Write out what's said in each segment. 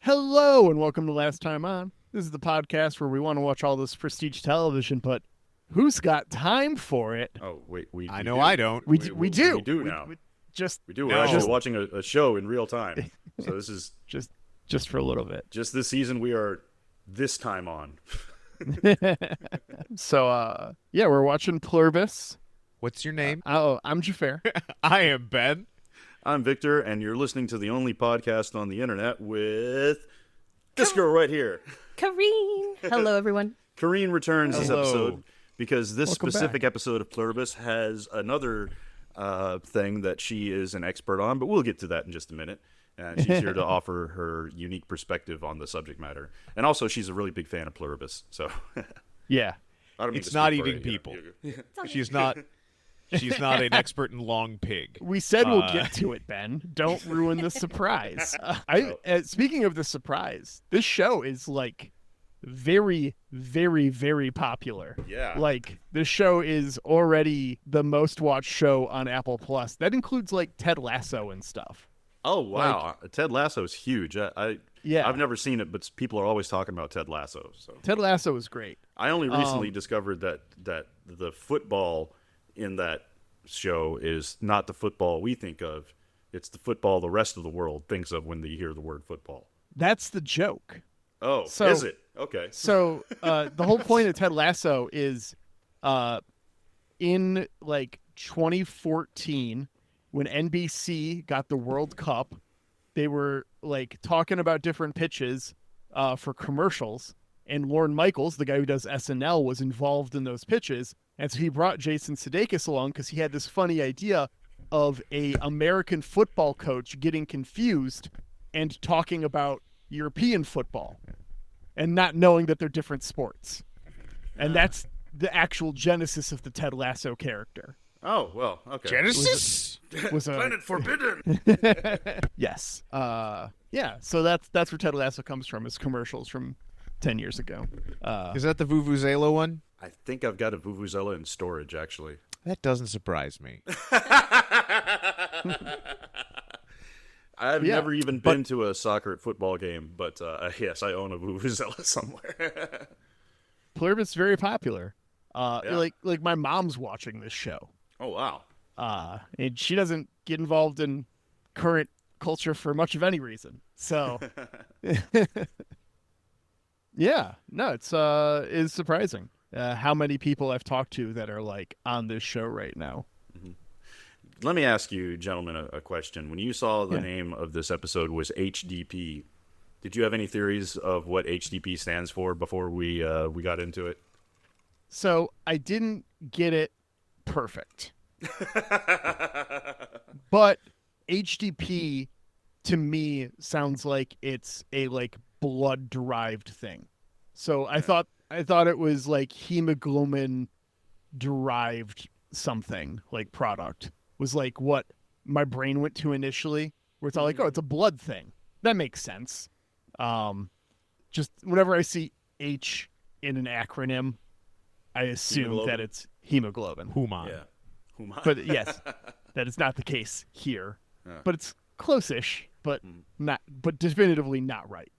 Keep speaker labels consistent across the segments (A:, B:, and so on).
A: Hello and welcome to Last Time On. This is the podcast where we want to watch all this prestige television, but who's got time for it?
B: Oh, wait,
C: I know I don't.
A: We do.
B: We do now.
A: We
B: We do. We're
C: No.
B: actually watching a show in real time. So this is
A: just for a little bit.
B: just this season. We are this time on.
A: So, yeah, we're watching Pluribus.
C: What's your name?
A: I'm Xhafer.
C: I am Ben.
B: I'm Victor, and you're listening to the only podcast on the internet with this girl right here.
D: Karine. Hello, everyone.
B: Karine returns this
C: Hello.
B: episode because this
A: Welcome
B: specific
A: back.
B: episode of Pluribus has another thing that she is an expert on, but we'll get to that in just a minute. And she's here to offer her unique perspective on the subject matter. And also, she's a really big fan of Pluribus. So,
A: Yeah.
B: I don't mean
C: It's
B: to
C: not
B: speak for
C: eating
B: you.
C: people. She's not. She's not an expert in long pig.
A: We said we'll get to it, Ben. Don't ruin the surprise. Speaking of the surprise, this show is like very, very, very popular.
B: Yeah.
A: Like this show is already the most watched show on Apple Plus. That includes like Ted Lasso and stuff.
B: Oh, wow. Ted Lasso's huge.
A: Yeah.
B: I've never seen it, but people are always talking about Ted Lasso. So
A: Ted Lasso is great.
B: I only recently discovered that the football in that show is not the football we think of. It's the football the rest of the world thinks of when they hear the word football.
A: That's the joke.
B: Oh,
A: So-
B: is it? Okay.
A: So the whole point of Ted Lasso is in like 2014 when NBC got the World Cup, they were like talking about different pitches for commercials, and Lorne Michaels, the guy who does SNL, was involved in those pitches, and so he brought Jason Sudeikis along because he had this funny idea of a American football coach getting confused and talking about European football and not knowing that they're different sports. And that's the actual genesis of the Ted Lasso character.
B: Oh, well, okay.
C: Genesis.
A: Was a
B: Planet Forbidden.
A: yes. Yeah, so that's where Ted Lasso comes from, is commercials from 10 years ago.
C: Is that the Vuvuzela one?
B: I think I've got a Vuvuzela in storage, actually.
C: That doesn't surprise me.
B: I've
A: Yeah,
B: never even been to a soccer football game, but yes, I own a Vuvuzela somewhere.
A: Pluribus is very popular. Like my mom's watching this show.
B: Oh, wow.
A: And she doesn't get involved in current culture for much of any reason. So yeah, no, it's surprising how many people I've talked to that are like on this show right now.
B: Let me ask you, gentlemen, a question. When you saw the name of this episode was HDP, did you have any theories of what HDP stands for before we got into it?
A: So I didn't get it perfect. But HDP to me sounds like it's a like blood derived thing. So I thought it was like hemoglobin derived something, like product was like what my brain went to initially, where it's all like, oh, it's a blood thing. That makes sense. Just whenever I see H in an acronym, I assume
B: Hemoglobin.
A: that it's hemoglobin.
C: Human.
B: Yeah. Human.
A: But yes, that is not the case here. But it's close-ish, but definitively not right.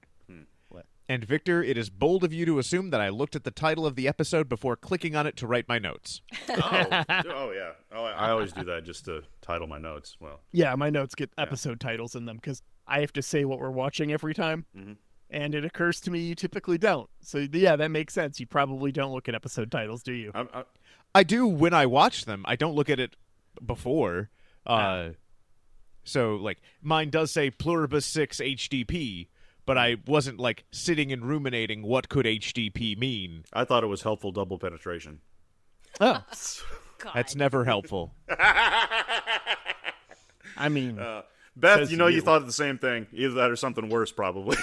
C: And Victor, it is bold of you to assume that I looked at the title of the episode before clicking on it to write my notes.
B: Oh, yeah. Oh, I always do that just to title my notes. Well,
A: Yeah, my notes get episode titles in them because I have to say what we're watching every time. And it occurs to me you typically don't. So yeah, that makes sense. You probably don't look at episode titles, do you?
C: I do when I watch them. I don't look at it before. So, like, mine does say Pluribus 6 HDP, but I wasn't, like, sitting and ruminating what could HDP mean.
B: I thought it was helpful double penetration.
A: Oh,
D: God.
C: That's never helpful.
A: I mean,
B: Beth,
A: Says
B: you
A: you.
B: thought the same thing. Either that or something worse, probably.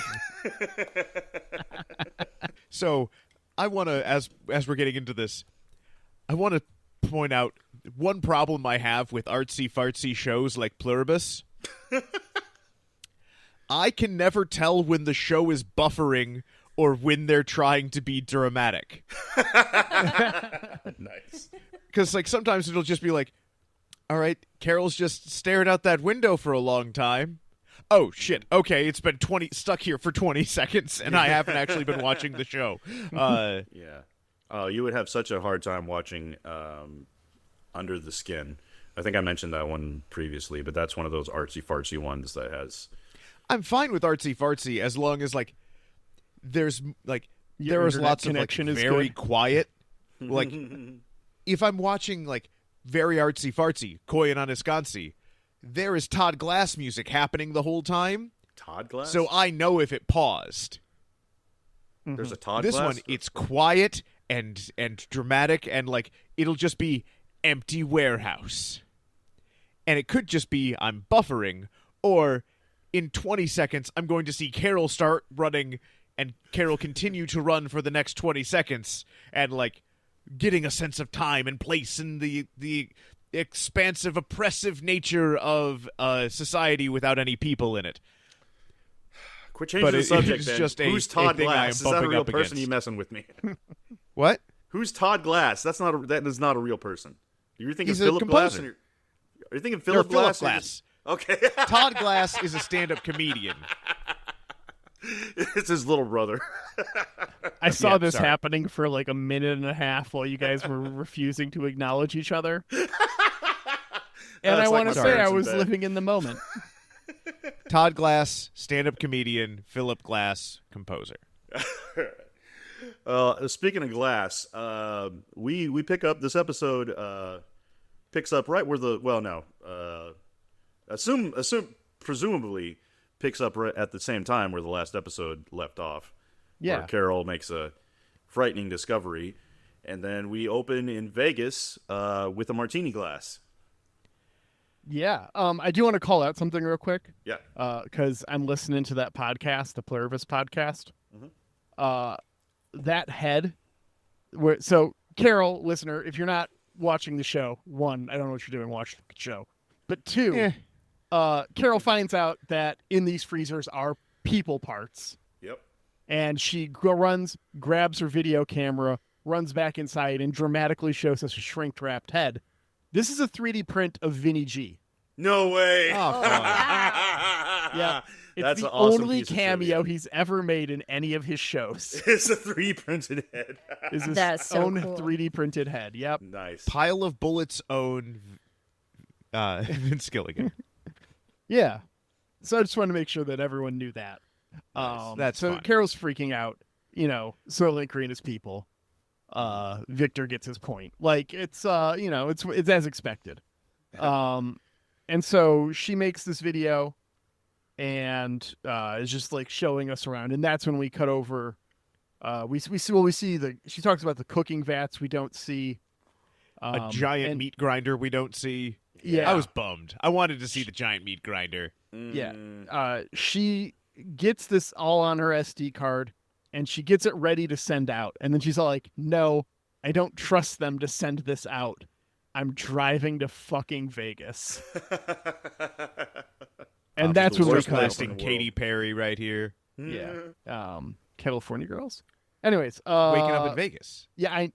C: So, I want to, as we're getting into this, I want to point out one problem I have with artsy-fartsy shows like Pluribus. I can never tell when the show is buffering or when they're trying to be dramatic.
B: Nice.
C: Because, like, sometimes it'll just be like, all right, Carol's just stared out that window for a long time. Oh, shit. Okay, it's been stuck here for 20 seconds, and I haven't actually been watching the show.
B: Yeah. Oh, you would have such a hard time watching Under the Skin. I think I mentioned that one previously, but that's one of those artsy-fartsy ones that has...
C: I'm fine with artsy-fartsy as long as, like, there's, like,
A: Your
C: there is
A: internet
C: lots of, like,
A: connection is
C: very
A: good.
C: quiet. Like, if I'm watching, like, very artsy-fartsy, Koyan on Iskansi, there is Todd Glass music happening the whole time,
B: Todd Glass?
C: so I know if it paused.
B: There's a Todd
C: This
B: Glass?
C: one, it's quiet and dramatic, and, like, it'll just be empty warehouse. And it could just be I'm buffering, or in 20 seconds, I'm going to see Carol start running, and Carol continue to run for the next 20 seconds, and, like, getting a sense of time and place and the expansive, oppressive nature of society without any people in it.
B: Quit changing
C: But
B: the
C: it
B: subject,
C: is
B: Ben.
C: just
B: Who's
C: a
B: Todd
C: thing I am
B: Glass? Is that a
C: bumping
B: real
C: up
B: person
C: against.
B: you messing with me?
C: What?
B: Who's Todd Glass? That is not a real person. You're thinking
C: He's a
B: Philip Glass?
C: composer.
B: Are you thinking
C: No,
B: Philip
C: Philip
B: Glass?
C: Glass.
B: Okay.
C: Todd Glass is a stand-up comedian.
B: It's his little brother.
A: I saw
C: Yeah,
A: this
C: sorry.
A: happening for like a minute and a half while you guys were refusing to acknowledge each other. And
B: That's
A: I
B: like
A: want
B: my
A: to say I
B: parents in
A: was
B: bed.
A: living in the moment.
C: Todd Glass, stand-up comedian. Philip Glass, composer.
B: Speaking of Glass, we pick up this episode. Picks up right where presumably picks up right at the same time where the last episode left off.
A: Yeah.
B: Where Carol makes a frightening discovery, and then we open in Vegas with a martini glass.
A: Yeah. I do want to call out something real quick.
B: Yeah.
A: Because I'm listening to that podcast, the Pluribus podcast. That head, so Carol, listener, if you're not watching the show, one, I don't know what you're doing, watch the show. But two, Carol finds out that in these freezers are people parts.
B: Yep.
A: And she runs, grabs her video camera, runs back inside, and dramatically shows us a shrink-wrapped head. This is a 3D print of Vinny G.
B: No way.
C: Oh, fun.
A: Yeah. It's
B: That's
A: the
B: an awesome
A: only
B: piece of
A: cameo
B: trivia.
A: he's ever made in any of his shows.
B: It's a 3D printed head.
A: Is his
D: That's so
A: own
D: cool.
A: 3D printed head. Yep.
B: Nice.
C: Pile of bullets own Vince Gilligan.
A: Yeah. So I just wanted to make sure that everyone knew that.
C: That's
A: so
C: fine.
A: Carol's freaking out, slowly Karina's people. Victor gets his point. Like it's it's as expected. And so she makes this video and is just like showing us around, and that's when we cut over. We see she talks about the cooking vats we don't see.
C: A giant meat grinder we don't see.
A: Yeah.
C: I was bummed. I wanted to see the giant meat grinder.
A: Yeah. She gets this all on her SD card and she gets it ready to send out. And then she's all like, no, I don't trust them to send this out. I'm driving to fucking Vegas. And that's when we
B: worst
A: cut
B: place
A: over.
B: in the world.
C: Katy Perry right here.
A: Yeah. California Girls. Anyways,
C: Waking up in Vegas.
A: Yeah, I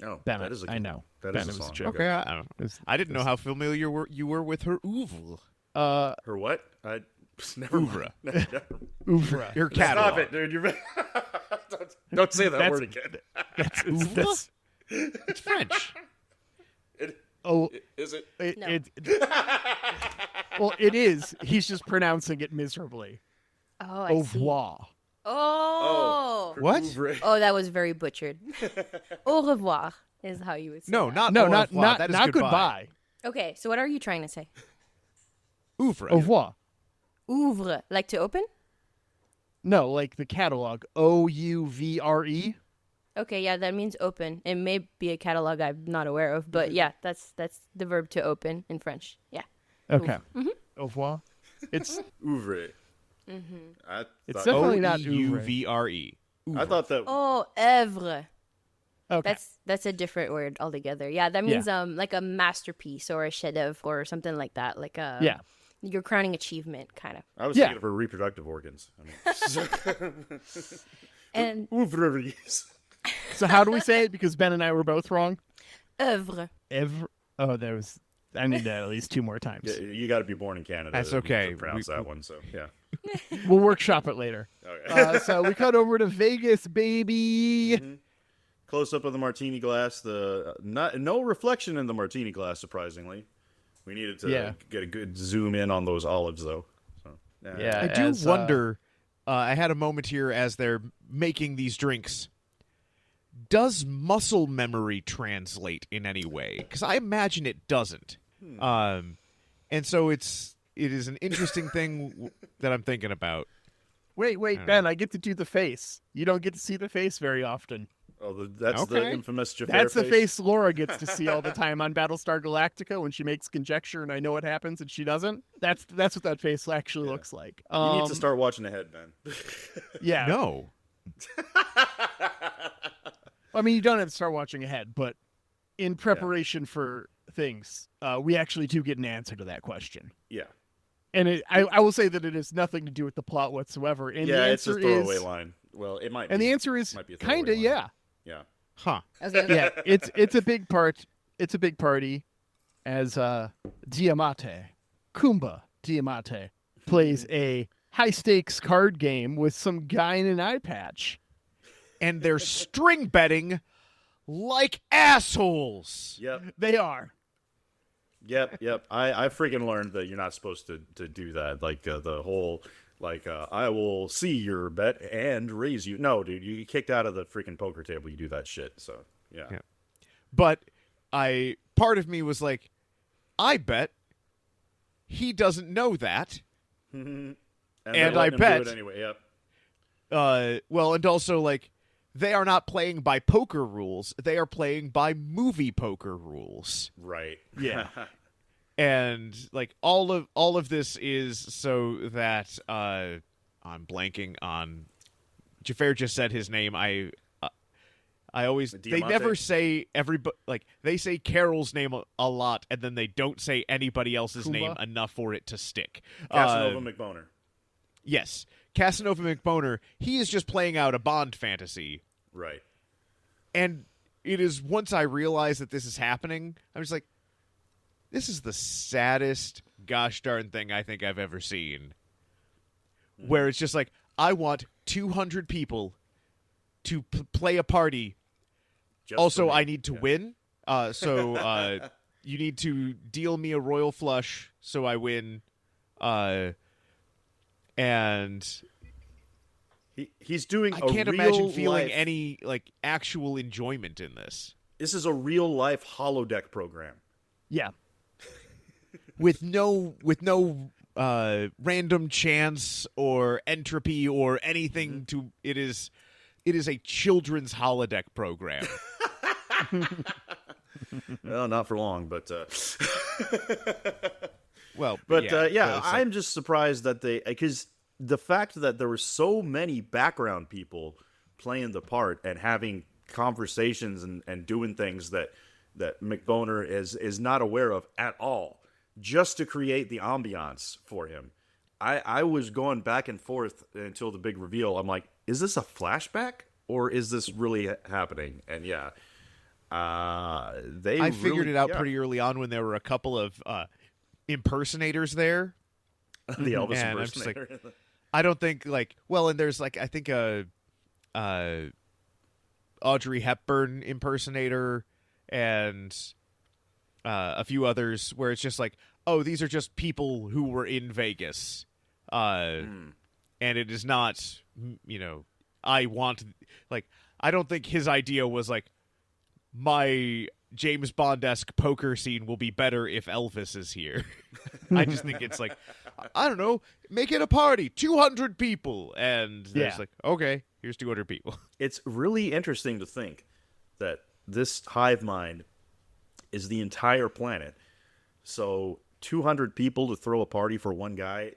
B: Oh,
A: Ben,
B: that is a
A: I know.
B: That
A: Ben,
B: is
A: it
B: a
A: was a
B: song.
A: joke.
C: Okay, I don't know. I didn't know how familiar you were with her oeuvre.
B: Her what? Never
C: Oeuvre.
B: mind.
A: Oeuvre.
C: Your
B: Stop
C: catalog.
B: it, dude. Don't say that
A: That's-
B: word again.
A: That's-
C: It's French.
A: oh,
B: Is it?
D: No.
A: Well, it is. He's just pronouncing it miserably.
D: Oh,
A: Au
D: I see.
A: revoir.
D: Oh.
C: What?
D: Oh, that was very butchered. Au revoir is how you would say
C: No,
D: that.
C: not
A: No,
C: au
A: not
C: revoir. That is
A: not
C: goodbye.
D: Okay, so what are you trying to say?
C: Oeuvre.
A: Au revoir.
D: Ouvre, like to open?
A: No, like the catalog. OUVRE.
D: Okay, yeah, that means open. It may be a catalog I'm not aware of, but yeah, that's the verb to open in French. Yeah.
A: Okay. Au revoir. It's
B: Ouvre.
A: It's
B: thought-
A: definitely not oeuvre.
C: OEUVRE.
B: I thought that.
D: Oh, œuvre.
A: Okay.
D: That's a different word altogether. Yeah, that means like a masterpiece or a chef-d'oeuvre or something like that. Like a your crowning achievement, kind of.
B: I was thinking of her reproductive organs.
D: And
B: Ouvreries.
A: So how do we say it? Because Ben and I were both wrong.
D: œuvre.
A: I need that at least 2 more times.
B: Yeah, you got to be born in Canada.
C: That's okay.
B: To pronounce that one. So yeah.
A: We'll workshop it later.
B: Okay.
A: So we cut over to Vegas, baby.
B: Mm-hmm. Close up of the martini glass. No reflection in the martini glass. Surprisingly, we needed to get a good zoom in on those olives, though. So
C: I do wonder. I had a moment here as they're making these drinks. Does muscle memory translate in any way? Because I imagine it doesn't. And so it is an interesting thing that I'm thinking about.
A: Wait, Ben, I get to do the face. You don't get to see the face very often.
B: Oh, that's the infamous Xhafer
A: That's the
B: face.
A: face Laura gets to see all the time on Battlestar Galactica when she makes conjecture and I know what happens and she doesn't. That's what that face actually looks like.
B: You need to start watching ahead, Ben.
A: Yeah.
C: No.
A: I mean, you don't have to start watching ahead, but in preparation for things, we actually do get an answer to that question.
B: Yeah.
A: And I will say that it has nothing to do with the plot whatsoever. And the
B: It's
A: answer
B: a throwaway
A: is,
B: line. Well, it might.
A: And
B: be.
A: the answer is
B: Might be a throwaway
A: kind of
B: line.
A: yeah.
B: Yeah.
C: Huh.
A: Yeah, it's a big part. It's a big party, as Diamante, Kumba Diamante, plays a high stakes card game with some guy in an eye patch.
C: And they're string betting like assholes.
B: Yep.
A: They are.
B: Yep. I freaking learned that you're not supposed to do that. Like the whole I will see your bet and raise you. No, dude, you get kicked out of the freaking poker table. You do that shit. So yeah.
C: But part of me was like, I bet he doesn't know that.
B: and
C: I
B: bet
C: bet
B: do it anyway. Yep.
C: Well, and also like they are not playing by poker rules; they are playing by movie poker rules.
B: Right.
A: Yeah.
C: And like all of this is so that I'm blanking on. Xhafer just said his name. I always they never say everybody, like they say Carol's name a lot, and then they don't say anybody else's name enough for it to stick.
B: Casanova McBoner.
C: Yes, Casanova McBoner. He is just playing out a Bond fantasy.
B: Right.
C: And it is once I realize that this is happening, I'm just like, this is the saddest gosh darn thing I think I've ever seen. Where it's just like, I want 200 people to play a party.
B: Just
C: also, I need to win. So you need to deal me a royal flush so I win. And
B: he's doing.
C: I can't imagine feeling
B: life,
C: any like actual enjoyment in this.
B: This is a real life holodeck program.
A: Yeah.
C: with no random chance or entropy or anything to it is a children's holodeck program.
B: Well, not for long, but
C: well,
B: I'm just surprised that because the fact that there were so many background people playing the part and having conversations and doing things that McBoner is not aware of at all, just to create the ambiance for him. I was going back and forth until the big reveal. I'm like, is this a flashback or is this really happening? And I
C: figured it out pretty early on when there were a couple of impersonators there.
B: The Elvis
C: and
B: impersonator.
C: I'm just like, I don't think and there's I think a Audrey Hepburn impersonator and a few others where it's just like, oh, these are just people who were in Vegas. And it is not, I don't think his idea was like, my James Bond-esque poker scene will be better if Elvis is here. I just think it's like, I don't know, make it a party, 200 people. And there's like, okay, here's 200 people.
B: It's really interesting to think that this hive mind is the entire planet. So 200 people to throw a party for one guy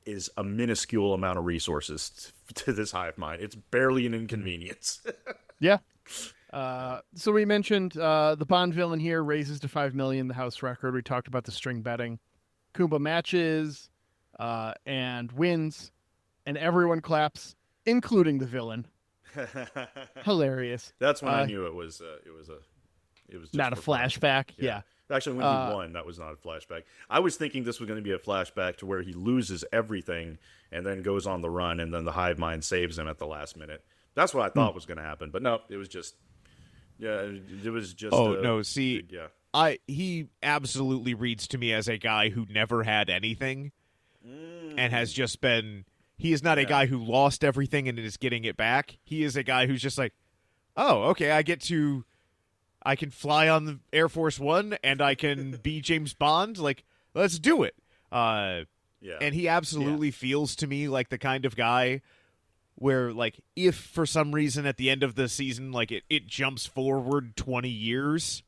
B: is a minuscule amount of resources to this hive mind. It's barely an inconvenience.
A: Yeah. So we mentioned the Bond villain here raises to 5 million, the house record. We talked about the string betting. Kumba matches and wins, and everyone claps, including the villain. Hilarious.
B: That's when I knew it was just
A: not a
B: for fun.
A: flashback. Yeah.
B: Actually, when he won, that was not a flashback. I was thinking this was going to be a flashback to where he loses everything and then goes on the run, and then the hive mind saves him at the last minute. That's what I thought was going to happen. But no, it was just... Yeah, it was just...
C: Oh, no, see...
B: Yeah.
C: He absolutely reads to me as a guy who never had anything and has just been... He is not a guy who lost everything and is getting it back. He is a guy who's just like, oh, okay, I can fly on the Air Force One and I can be James Bond. Like, let's do it. And he absolutely feels to me like the kind of guy where, like, if for some reason at the end of the season, like, it jumps forward 20 years,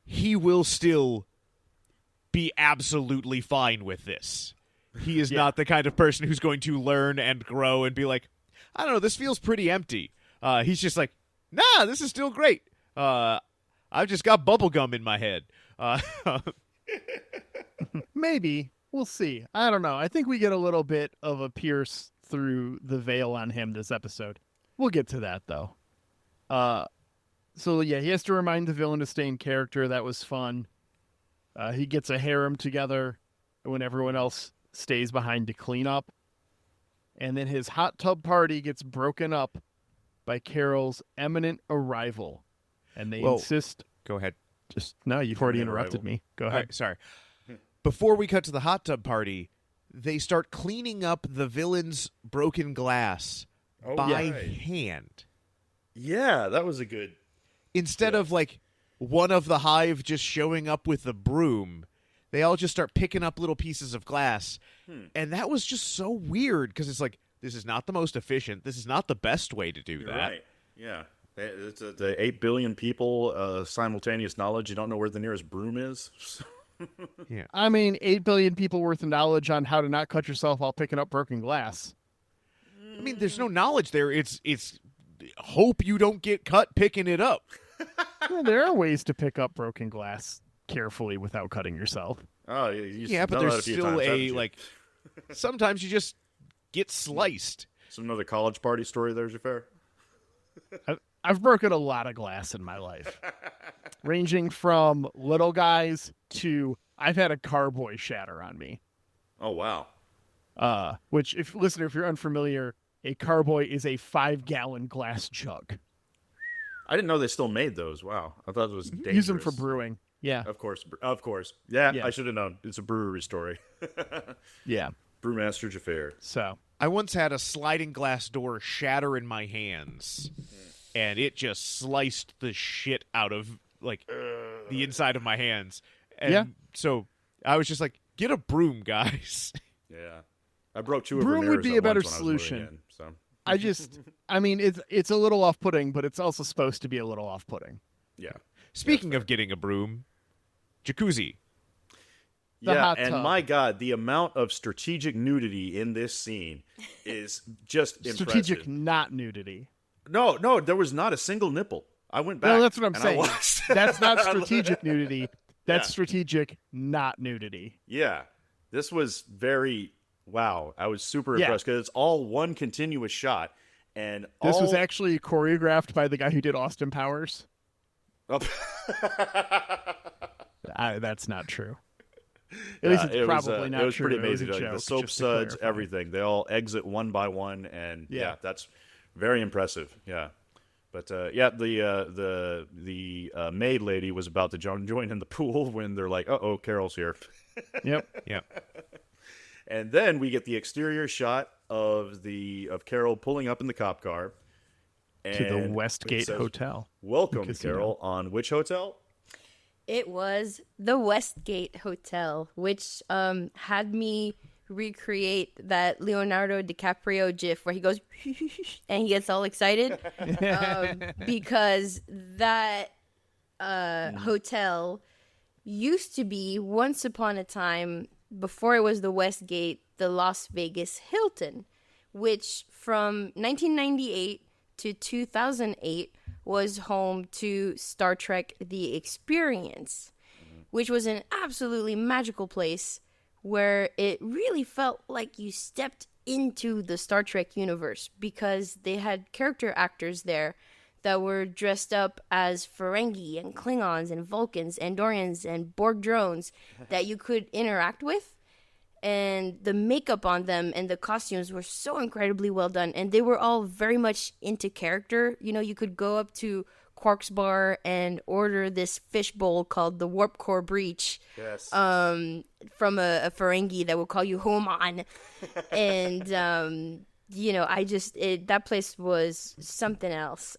C: he will still be absolutely fine with this. He is not the kind of person who's going to learn and grow and be like, I don't know, this feels pretty empty. He's just like, nah, this is still great. I've just got bubblegum in my head.
A: Maybe. We'll see. I don't know. I think we get a little bit of a pierce through the veil on him this episode. We'll get to that, though. So, yeah, he has to remind the villain to stay in character. That was fun. He gets a harem together when everyone else stays behind to clean up. And then his hot tub party gets broken up by Carol's imminent arrival. And they insist...
C: Go ahead.
A: No, you've already interrupted me. Go ahead.
C: Right, sorry. Before we cut to the hot tub party, they start cleaning up the villain's broken glass by hand.
B: Yeah, that was a good...
C: Instead of, like, one of the hive just showing up with a broom, they all just start picking up little pieces of glass. And that was just so weird, because it's like, this is not the most efficient. This is not the best way to do that.
B: Right, yeah. It's the 8 billion people, simultaneous knowledge. You don't know where the nearest broom is.
C: Yeah.
A: I mean, 8 billion people worth of knowledge on how to not cut yourself while picking up broken glass.
C: I mean, there's no knowledge there. It's hope you don't get cut picking it up.
A: Yeah, there are ways to pick up broken glass carefully without cutting yourself.
B: Oh,
C: but there's still like, sometimes you just get sliced.
B: Some another college party story there, Xhafer?
A: I've broken a lot of glass in my life, ranging from little guys to I've had a carboy shatter on me.
B: Oh, wow.
A: Which, if you're unfamiliar, a carboy is a 5-gallon glass jug.
B: I didn't know they still made those. Wow. I thought it was dangerous.
A: Use them for brewing. Yeah.
B: Of course. Yeah, I should have known. It's a brewery story.
A: Yeah.
B: Brewmaster Xhafer.
A: So
C: I once had a sliding glass door shatter in my hands, and it just sliced the shit out of, like, the inside of my hands. And so I was just like, get a broom, guys.
B: Yeah. I broke 2 of
A: broom would be a better solution.
B: In, so.
A: I mean, it's a little off-putting, but it's also supposed to be a little off-putting.
B: Yeah.
C: Speaking of getting a broom, jacuzzi.
A: Hot
B: and
A: tub.
B: My God, the amount of strategic nudity in this scene is just impressive.
A: Strategic not nudity.
B: No, there was not a single nipple. I went back.
A: No, that's what I'm saying. That's not strategic nudity. That's
B: Yeah.
A: strategic not nudity.
B: Yeah. This was very... Wow. I was super impressed because it's all one continuous shot. And
A: this was actually choreographed by the guy who did Austin Powers.
B: Oh.
A: That's not true. At least it's probably not true.
B: It was pretty amazing.
A: It was a joke,
B: the soap
A: just to
B: suds,
A: clarify.
B: everything. They all exit one by one, and that's very impressive. Yeah, but the maid lady was about to join in the pool when they're like, "Uh-oh, Carol's here."
A: Yep.
B: And then we get the exterior shot of Carol pulling up in the cop car
A: To the Westgate Hotel.
B: Welcome, Carol, on which hotel?
D: It was the Westgate Hotel, which had me recreate that Leonardo DiCaprio gif where he goes and he gets all excited because that hotel used to be once upon a time before it was the Westgate, the Las Vegas Hilton, which from 1998 to 2008 was home to Star Trek The Experience, which was an absolutely magical place where it really felt like you stepped into the Star Trek universe because they had character actors there that were dressed up as Ferengi and Klingons and Vulcans, Andorians and Borg drones that you could interact with. And the makeup on them and the costumes were so incredibly well done. And they were all very much into character. You know, you could go up to Quark's bar and order this fish bowl called the Warp Core Breach.
B: Yes.
D: From a Ferengi that will call you Homan. And, you know, that place was something else.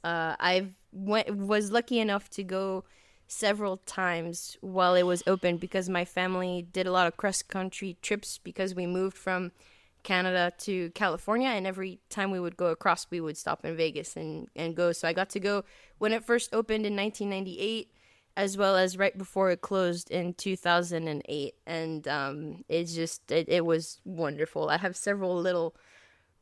D: Was lucky enough to go several times while it was open because my family did a lot of cross-country trips because we moved from Canada to California, and every time we would go across, we would stop in Vegas and go. So I got to go when it first opened in 1998, as well as right before it closed in 2008. And it was wonderful. I have several little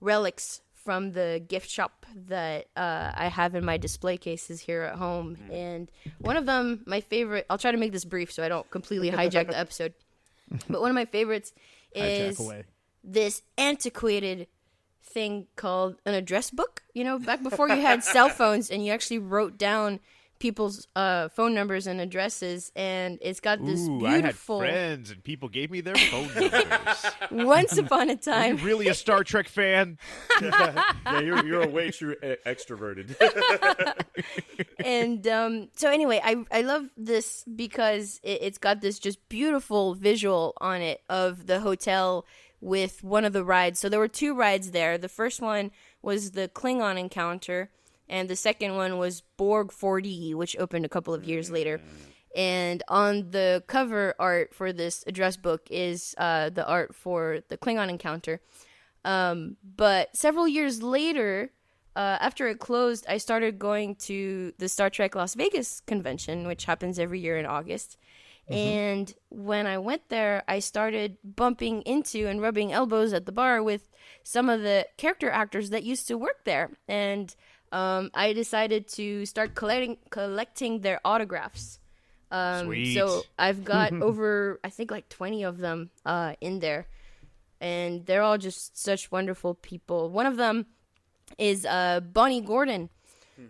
D: relics from the gift shop that I have in my display cases here at home. And one of them, my favorite, I'll try to make this brief so I don't completely hijack the episode. But one of my favorites is this antiquated thing called an address book. You know, back before you had cell phones and you actually wrote down people's phone numbers and addresses, and it's got this beautiful.
C: I had friends and people gave me their phone numbers.
D: Once upon a
C: Are
D: time.
C: you really a Star Trek fan?
B: Yeah, you're a way too extroverted.
D: And so anyway, I love this because it's got this just beautiful visual on it of the hotel with one of the rides. So there were two rides there. The first one was the Klingon encounter, and the second one was Borg 4D, which opened a couple of years later. And on the cover art for this address book is the art for the Klingon encounter. But several years later, after it closed, I started going to the Star Trek Las Vegas convention, which happens every year in August. And when I went there, I started bumping into and rubbing elbows at the bar with some of the character actors that used to work there. And I decided to start collecting their autographs.
C: Sweet.
D: So I've got over, I think, like 20 of them in there. And they're all just such wonderful people. One of them is Bonnie Gordon,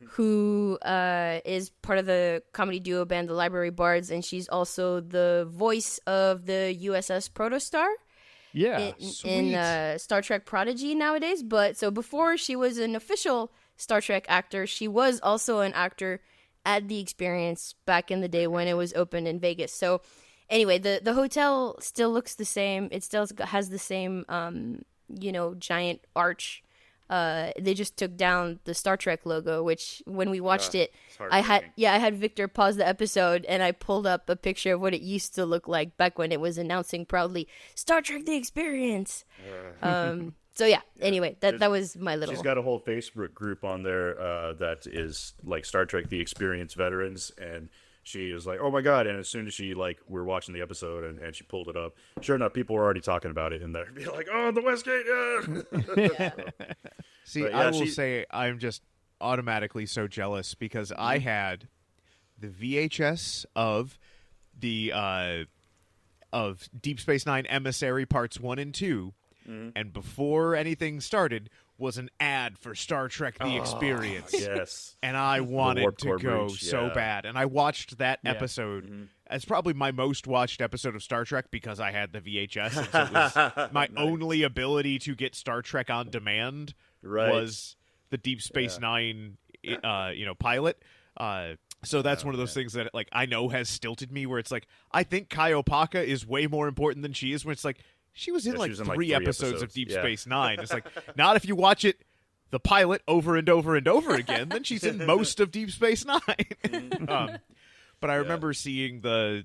D: who is part of the comedy duo band The Library Bards, and she's also the voice of the USS Protostar.
A: Yeah,
D: in Star Trek Prodigy nowadays. But so before she was an official Star Trek actor, she was also an actor at The Experience back in the day when it was opened in Vegas. So anyway, the hotel still looks the same. It still has the same, giant arch. They just took down the Star Trek logo, which when we watched it, I had Victor pause the episode and I pulled up a picture of what it used to look like back when it was announcing proudly Star Trek The Experience. So yeah, anyway, that was my little.
B: She's got a whole Facebook group on there that is like Star Trek The Experience veterans, and she was like, oh my God. And as soon as we're watching the episode and she pulled it up, sure enough, people were already talking about it in there. Be like, oh, the Westgate. Yeah.
C: See,
B: But, yeah,
C: I will say I'm just automatically so jealous because I had the VHS of the of Deep Space Nine Emissary Parts 1 and 2, and before anything started was an ad for Star Trek The Experience.
B: Yes.
C: And I wanted to go
B: Breach,
C: so
B: yeah.
C: bad. And I watched that episode as probably my most watched episode of Star Trek because I had the VHS. And so it was my only ability to get Star Trek on demand was the Deep Space Nine, pilot. So that's one of those things that I know has stilted me where it's like, I think Kai Opaka is way more important than she is, when it's like, she was in three episodes of Deep Space Nine. It's like, not if you watch it, the pilot, over and over and over again, then she's in most of Deep Space Nine. But I remember seeing the,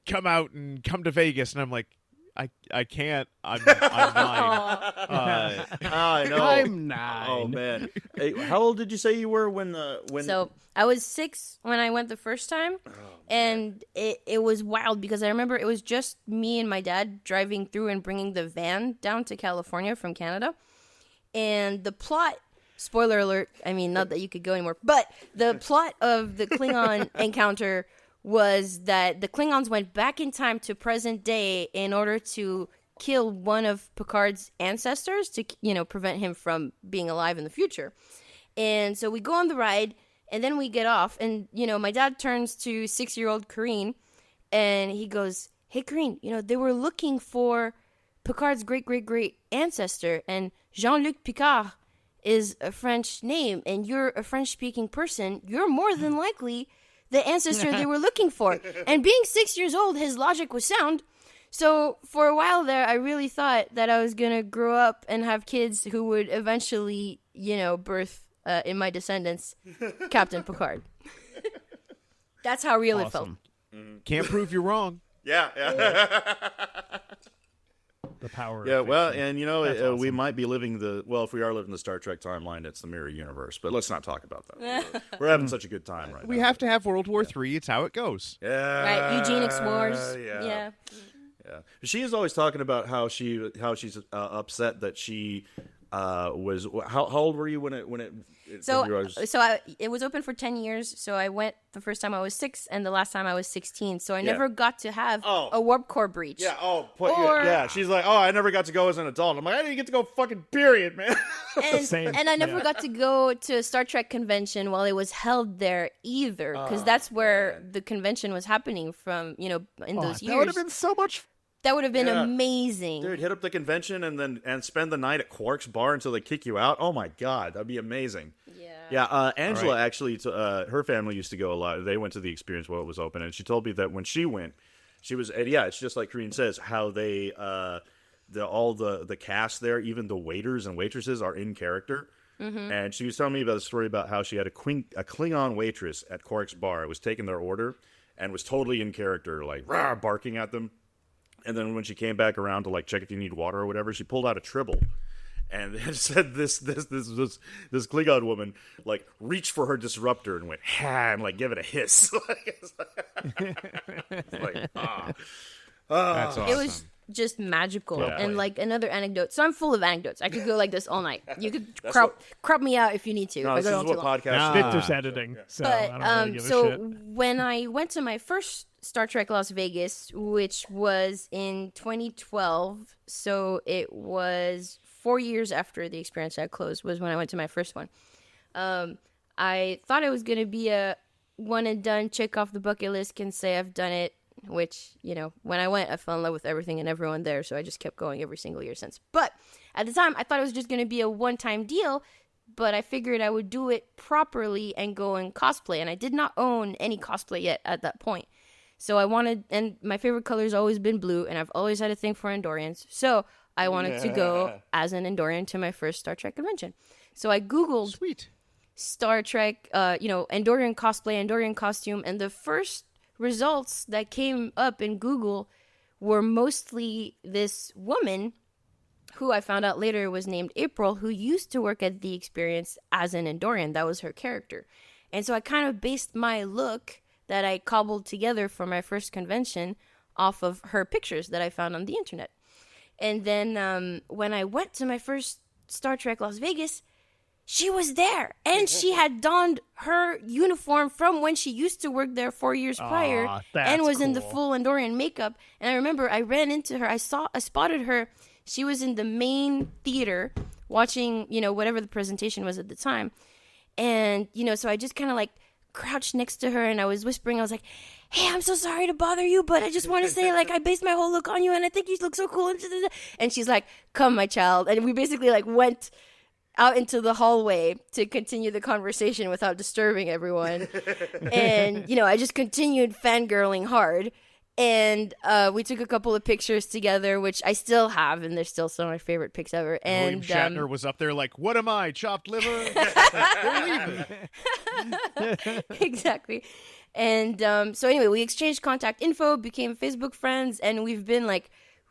C: come out and come to Vegas, and I'm like, I can't. I'm 9.
B: I know.
A: I'm 9.
B: Oh man. Hey, how old did you say you were when?
D: So I was 6 when I went the first time, and it was wild because I remember it was just me and my dad driving through and bringing the van down to California from Canada, and the plot. Spoiler alert, I mean, not that you could go anymore, but the plot of the Klingon encounter was that the Klingons went back in time to present day in order to kill one of Picard's ancestors to, prevent him from being alive in the future. And so we go on the ride, and then we get off, and, my dad turns to 6-year-old Karine, and he goes, "Hey, Karine, they were looking for Picard's great-great-great ancestor, and Jean-Luc Picard is a French name, and you're a French-speaking person. You're more than likely the ancestor they were looking for." And being 6 years old, his logic was sound. So for a while there, I really thought that I was going to grow up and have kids who would eventually, birth in my descendants Captain Picard. That's how real it felt.
C: Can't prove you're wrong.
B: Yeah.
A: The power.
B: Yeah,
A: of
B: well,
A: fiction.
B: and we might be living if we are living the Star Trek timeline, it's the mirror universe. But let's not talk about that. We're having such a good time right now.
C: We have to have World War III. It's how it goes.
B: Yeah.
D: Right, eugenics wars.
B: Yeah. She is always talking about how she's upset that she was. How old were you when it?
D: It was open for 10 years. So I went the first time I was 6, and the last time I was 16. So I never got to have a warp core breach.
B: Yeah. She's like, I never got to go as an adult. I'm like, I didn't get to go. Fucking period, man.
D: And I never got to go to a Star Trek convention while it was held there either, because that's where the convention was happening from. In those years.
A: That would have been so much.
D: That would have been amazing.
B: Dude, hit up the convention and spend the night at Quark's bar until they kick you out. Oh my God, that'd be amazing. Yeah. Angela actually, her family used to go a lot. They went to the experience while it was open, and she told me that when she went, she was. And it's just like Karine says, how they, all the cast there, even the waiters and waitresses are in character. Mm-hmm. And she was telling me about a story about how she had a Klingon waitress at Quark's bar, was taking their order, and was totally in character, like rah, barking at them. And then when she came back around to check if you need water or whatever, she pulled out a tribble, and it said this Klingon woman reached for her disruptor and went and give it a hiss.
C: That's awesome.
D: It was just magical.
B: Yeah.
D: And another anecdote. So I'm full of anecdotes. I could go like this all night. You could crop me out if you need to.
B: No,
D: if
B: this
D: I go
B: is
D: on
B: what
D: too long.
B: podcast.
A: Victor's editing, so I don't really give a shit.
D: When I went to my first Star Trek Las Vegas, which was in 2012, so it was 4 years after the experience had closed, was when I went to my first one. I thought it was going to be a one and done, check off the bucket list, can say I've done it, which, when I went, I fell in love with everything and everyone there, so I just kept going every single year since. But at the time, I thought it was just going to be a one-time deal, but I figured I would do it properly and go and cosplay, and I did not own any cosplay yet at that point. So I wanted, and my favorite color has always been blue, and I've always had a thing for Andorians. So I wanted to go as an Andorian to my first Star Trek convention. So I Googled Star Trek, Andorian cosplay, Andorian costume, and the first results that came up in Google were mostly this woman who I found out later was named April, who used to work at the experience as an Andorian. That was her character. And so I kind of based my look that I cobbled together for my first convention off of her pictures that I found on the internet. And then when I went to my first Star Trek Las Vegas, she was there, and she had donned her uniform from when she used to work there 4 years prior, and was in the full Andorian makeup. And I remember I ran into her. I spotted her. She was in the main theater watching, whatever the presentation was at the time. And, so I just kind of crouched next to her, and I was whispering. I was like, "Hey, I'm so sorry to bother you, but I just want to say, I based my whole look on you, and I think you look so cool." And she's like, "Come, my child." And we basically went out into the hallway to continue the conversation without disturbing everyone. And, I just continued fangirling hard. And we took a couple of pictures together, which I still have, and they're still some of my favorite pics ever. And
C: William Shatner was up there "What am I, chopped liver?" They're leaving.
D: Exactly. And so anyway, we exchanged contact info, became Facebook friends, and we've been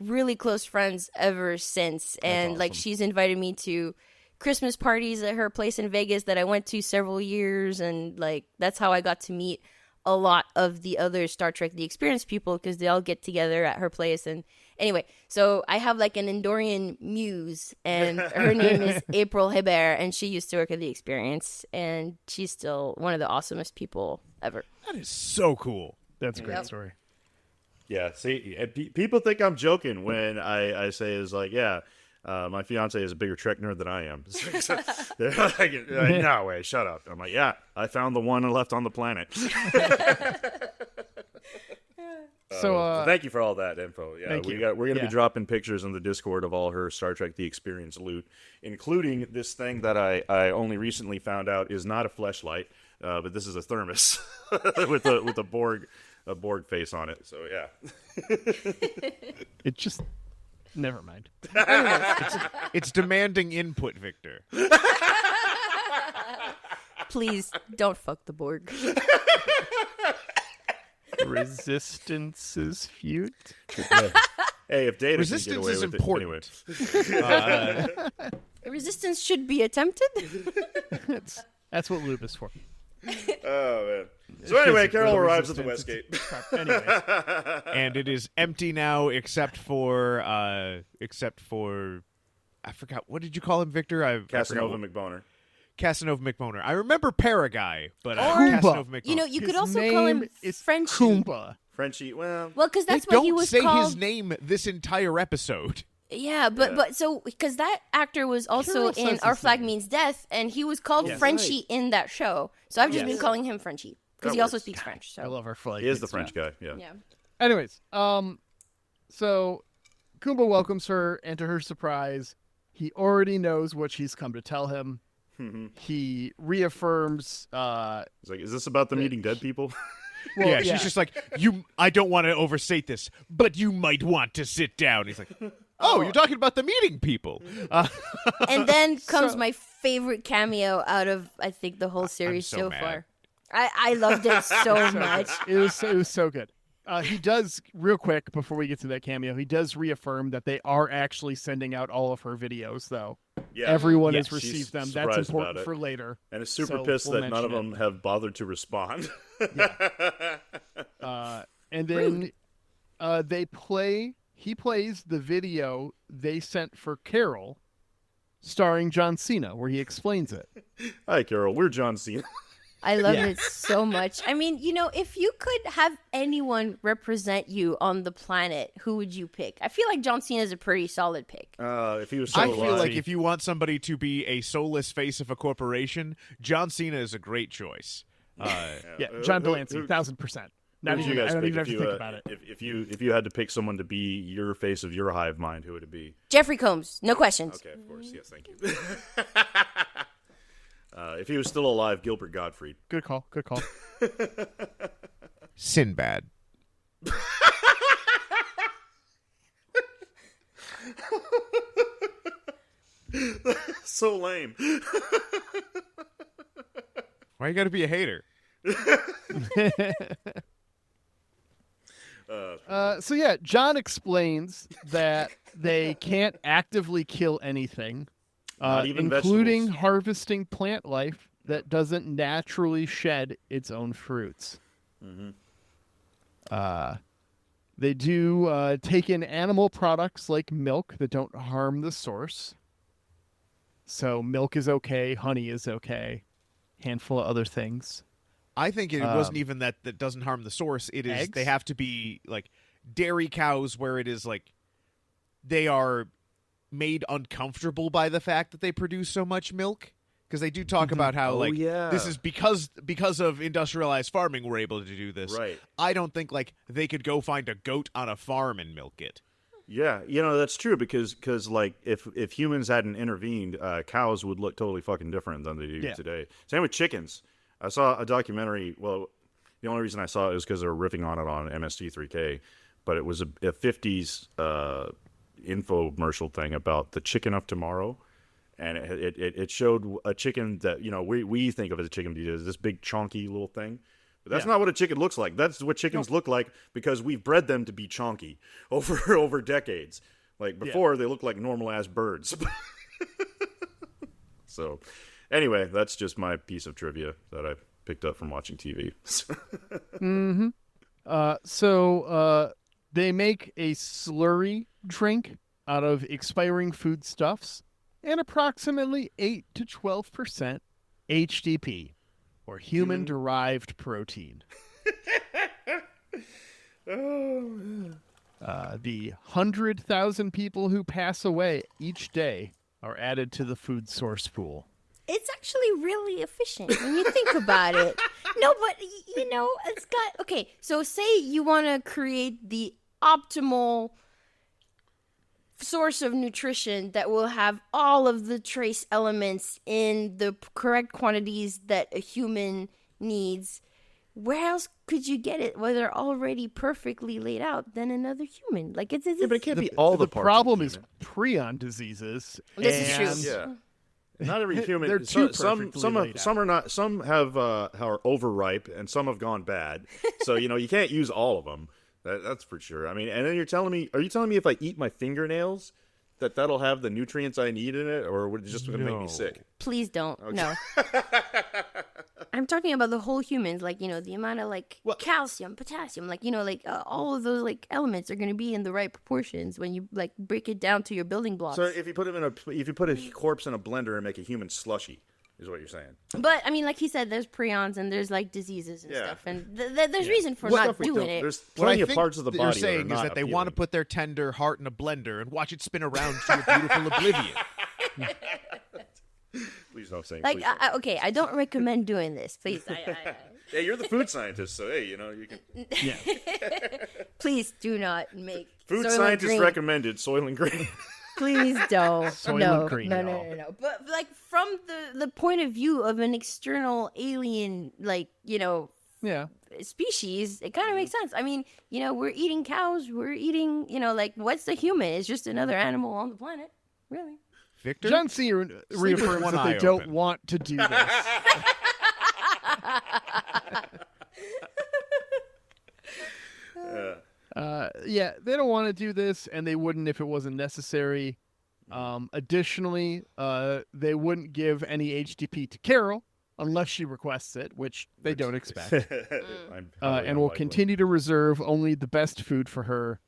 D: really close friends ever since. And like
B: awesome.
D: she's invited me to Christmas parties at her place in Vegas that I went to several years, and like that's how I got to meet a lot of the other Star Trek The Experience people, because they all get together at her place. And anyway, so I have like an Andorian muse, and her name is April Hebert, and she used to work at The Experience, and she's still one of the awesomest people ever.
C: That is so cool.
A: That's a great
D: Yep.
A: story.
B: Yeah, see, people think I'm joking when I say is like, yeah, my fiance is a bigger Trek nerd than I am. They're like, no way, shut up. I'm like, yeah, I found the one left on the planet.
A: So
B: thank you for all that info. Yeah,
A: thank you.
B: we're gonna
A: Yeah.
B: be dropping pictures in the Discord of all her Star Trek: The Experience loot, including this thing that I only recently found out is not a fleshlight, but this is a thermos with a Borg face on it. So yeah.
A: it just never mind.
C: It's demanding input, Victor.
D: Please don't fuck the Borg.
A: Resistance is feud.
B: Hey, if Data
C: Resistance
B: can get away
C: is
B: with
C: important.
B: it anyway.
D: Resistance should be attempted.
A: That's what Lube is for.
B: Oh man. So anyway,
A: Physical
B: Carol arrives at the
A: resistance,
B: Westgate.
A: Anyways,
C: And it is empty now, except for I forgot, what did you call him, Victor? I forgot
B: Casanova
C: what-
B: McBoner.
C: Casanova McBoner. I remember Paraguy, but
A: Kumba.
C: Casanova McBoner.
D: You know, you could
A: his
D: also call him
A: name is
D: Frenchie.
A: Kumba.
B: Frenchie. Well,
D: Well, because that's
C: they
D: what he
C: don't
D: was
C: say
D: called.
C: his name this entire episode.
D: Yeah, but so because that actor was also
A: Carol says
D: in
A: his
D: Our Flag
A: name.
D: Means Death, and he was called
A: Yes.
D: Frenchie in that show. So I've just been
A: Yes.
D: calling him Frenchie because
B: That
D: he also
B: works.
D: speaks French. So
A: I love our flag.
B: he is the French guy. Yeah.
D: yeah.
A: Anyways, so Kumba welcomes her, and to her surprise, he already knows what she's come to tell him. He reaffirms.
B: He's like, is this about the meeting dead people?
A: Well,
C: Yeah, she's just like, I don't want to overstate this, but you might want to sit down. He's like, oh, you're talking about the meeting people.
D: And then comes my favorite cameo out of I think the whole series
C: so
D: so
C: mad.
D: far. I loved it so much.
A: It was so good. He does, real quick before we get to that cameo, he does reaffirm that they are actually sending out all of her videos, though.
B: Yeah.
A: Everyone
C: Yes.
A: has received
B: She's
A: them.
B: surprised
A: That's important
B: about it.
A: for later.
B: And is super
A: So
B: pissed
A: we'll
B: that none of
A: mention
B: them have bothered to respond.
A: And then he plays the video they sent for Carol, starring John Cena, where he explains it.
B: Hi, Carol. We're John Cena.
D: I love
A: Yeah.
D: it so much. I mean, you know, if you could have anyone represent you on the planet, who would you pick? I feel like John Cena is a pretty solid pick.
B: If he was still
C: I
B: alive.
C: feel like if you want somebody to be a soulless face of a corporation, John Cena is a great choice.
A: Yeah, John Delancey, 1,000%. Not
B: Who would
A: even,
B: you
A: I
B: guys
A: don't
B: pick
A: even have
B: if
A: to
B: you,
A: think about it.
B: if you had to pick someone to be your face of your hive mind, who would it be?
D: Jeffrey Combs, no questions.
B: Okay, of course. Yes, thank you. If he was still alive, Gilbert Gottfried.
A: Good call. Good call.
C: Sinbad.
B: So lame.
C: Why you got to be a hater?
A: So yeah, John explains that they can't actively kill anything,
B: Not even
A: including
B: vegetables.
A: harvesting plant life that doesn't naturally shed its own fruits. They do take in animal products like milk that don't harm the source. So milk is okay, honey is okay, handful of other things.
C: I think it wasn't even that doesn't harm the source. It is
A: Eggs?
C: they have to be like dairy cows where it is like they are made uncomfortable by the fact that they produce so much milk. Because they do talk about how
B: Oh,
C: like
B: yeah.
C: this is because of industrialized farming we're able to do this.
B: Right.
C: I don't think like they could go find a goat on a farm and milk it.
B: Yeah, that's true because like if humans hadn't intervened, cows would look totally fucking different than they do
A: Yeah.
B: today. Same with chickens. I saw a documentary. Well, the only reason I saw it was because they were riffing on it on MST3K, but it was a 50s infomercial thing about the chicken of tomorrow, and it showed a chicken that we think of as a chicken because this big chonky little thing. But that's not what a chicken looks like. That's what chickens look like because we've bred them to be chonky over decades. Like before, they looked like normal ass birds. So, anyway, that's just my piece of trivia that I picked up from watching TV.
A: They make a slurry drink out of expiring foodstuffs and approximately 8 to 12% HDP, or human-derived protein. The 100,000 people who pass away each day are added to the food source pool.
D: It's actually really efficient when you think about it. No, but it's got okay. So say you want to create the optimal source of nutrition that will have all of the trace elements in the correct quantities that a human needs. Where else could you get it where they're already perfectly laid out than another human? Like it's
B: but it can't be all the parts
A: problem
B: of
A: is
B: human.
A: prion diseases.
D: This is true.
B: Yeah. Not every human.
A: They're too
B: some
A: perfectly laid
B: are not. Some have are overripe, and some have gone bad. So you can't use all of them. That's for sure. I mean, and then are you telling me if I eat my fingernails, that'll have the nutrients I need in it, or would it just going to make me sick?
D: Please don't.
B: Okay.
D: No. I'm talking about the whole humans, like, the amount of, calcium, potassium, all of those, elements are going to be in the right proportions when you, break it down to your building blocks.
B: So if you put a corpse in a blender and make a human slushy, is what you're saying.
D: But, I mean, like he said, there's prions and there's, diseases and stuff, and there's reason for not doing it.
B: There's
C: What I
B: plenty of
C: think
B: parts of the body
C: you're
B: that are
C: saying is
B: not
C: that they want to
B: appealing.
C: put their tender heart in a blender and watch it spin around to a beautiful oblivion.
B: Please don't say.
D: Okay, I don't recommend doing this. Please.
B: Yeah, you're the food scientist, so hey, you can.
A: Yeah.
D: Please do not make
B: Food
D: Soylent
B: scientist
D: Green.
B: recommended Soylent Green.
D: Please don't.
A: Soylent Green,
D: no.
A: y'all.
D: But from the point of view of an external alien,
A: Yeah.
D: species, it kind of makes sense. I mean, we're eating cows. We're eating, what's the human? It's just another animal on the planet, really.
C: Victor?
A: John C. reaffirms
C: one
A: that they
C: eye
A: don't
C: open.
A: want to do this. Yeah, they don't want to do this, and they wouldn't if it wasn't necessary. Additionally, they wouldn't give any HDP to Carol unless she requests it, which they don't expect. And will continue to reserve only the best food for her,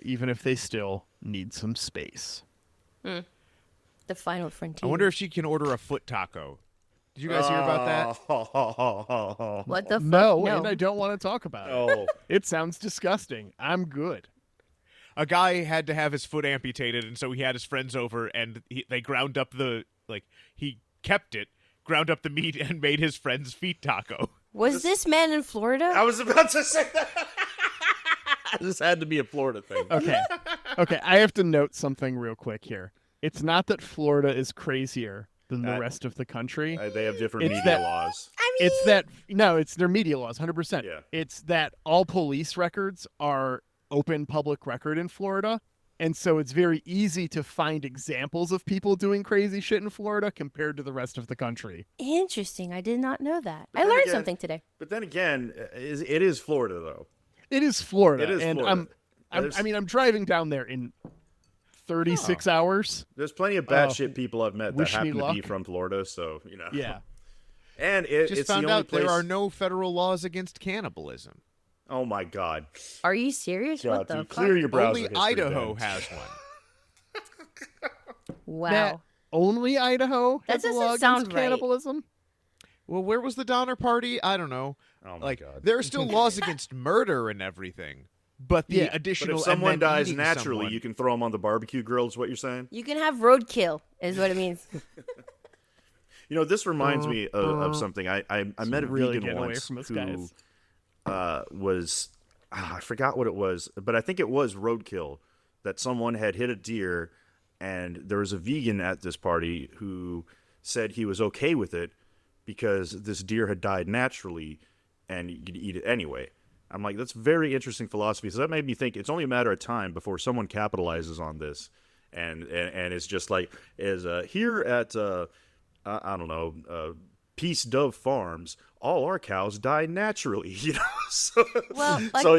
A: even if they still need some space.
D: The final frontier.
C: I wonder if she can order a foot taco. Did you guys hear about that?
D: What the fuck?
A: No, and I don't want to talk about it.
B: Oh,
A: It sounds disgusting. I'm good.
C: A guy had to have his foot amputated, and so he had his friends over, and they ground up he kept it, ground up the meat, and made his friend's feet taco.
D: Was this man in Florida?
B: I was about to say that. This had to be a Florida thing.
A: Okay, I have to note something real quick here. It's not that Florida is crazier than the rest of the country.
B: They have different
A: It's
B: media
A: that-
B: laws.
A: It's that it's their media laws, 100%.
B: Yeah.
A: It's that all police records are open public record in Florida, and so it's very easy to find examples of people doing crazy shit in Florida compared to the rest of the country.
D: Interesting. I did not know that.
B: But
D: I
B: then
D: learned
B: again-
D: something today.
B: But then again, it is Florida, though.
A: It is Florida,
B: It is
A: and
B: Florida.
A: I'm driving down there in 36 hours.
B: There's plenty of batshit people I've met that
A: wish me
B: happen to be
A: luck.
B: from Florida, so
A: Yeah.
B: And
C: Just
B: it's
C: found
B: the only
C: out
B: place.
C: there are no federal laws against cannibalism.
B: Oh my God!
D: Are you serious?
B: God,
D: What the
B: dude,
D: fuck?
B: clear your browser
C: Only
B: history,
C: Idaho
B: Dan.
C: has one.
D: Wow.
A: That only Idaho
D: That
A: has a
D: doesn't
A: law
D: sound
A: against
D: right.
A: cannibalism?
C: Well, where was the Donner Party? I don't know.
B: Oh my God!
C: There are still laws against murder and everything, but the
A: Yeah.
B: But
C: additional
B: if someone
C: and then
B: dies
C: eating
B: naturally,
C: someone-
B: you can throw them on the barbecue grill. Is what you're saying?
D: You can have roadkill, is what it means.
B: This reminds me of something. I met a
A: really
B: vegan
A: getting away
B: once
A: from us,
B: who
A: guys.
B: was I forgot what it was, but I think it was roadkill that someone had hit a deer, and there was a vegan at this party who said he was okay with it because this deer had died naturally, and you could eat it anyway. I'm like, that's very interesting philosophy. So that made me think it's only a matter of time before someone capitalizes on this, and it's just like here at I don't know Peace Dove Farms, all our cows die naturally, you know. So,
D: Well, like-
B: so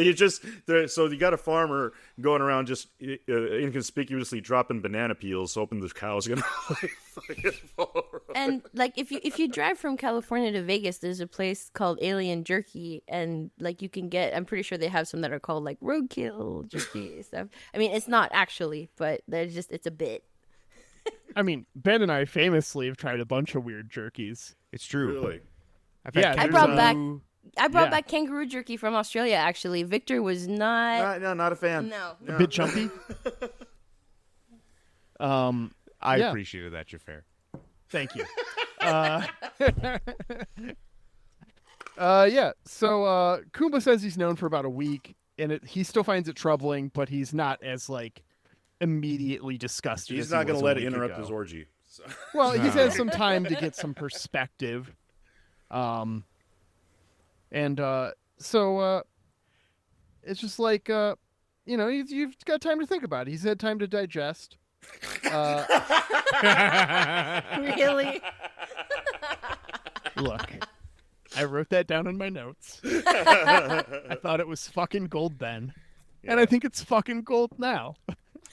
B: you got a farmer going around just inconspicuously dropping banana peels, hoping the cow's gonna fucking fall over.
D: And like if you drive from California to Vegas, there's a place called Alien Jerky, and like you can get. I'm pretty sure they have some that are called like roadkill jerky and stuff. I mean, it's not actually, but it's a bit.
A: I mean, Ben and I famously have tried a bunch of weird jerkies.
C: It's true.
B: Really?
C: I've had
A: Yeah,
D: I brought
C: kangaroo-
D: back kangaroo jerky from Australia. Actually, Victor was not.
B: Not a fan.
D: No.
A: A bit chunky.
C: I
A: Yeah.
C: appreciated that, Xhafer.
A: Thank you. Yeah. So Kumba says he's known for about a week, and he still finds it troubling, but he's not as like immediately disgusted.
B: He's
A: as
B: not
A: going to
B: let it interrupt his orgy. So.
A: Well, he's had some time to get some perspective. So it's just like you've got time to think about it. He's had time to digest.
D: Really?
A: Look, I wrote that down in my notes. I thought it was fucking gold then, and I think it's fucking gold now.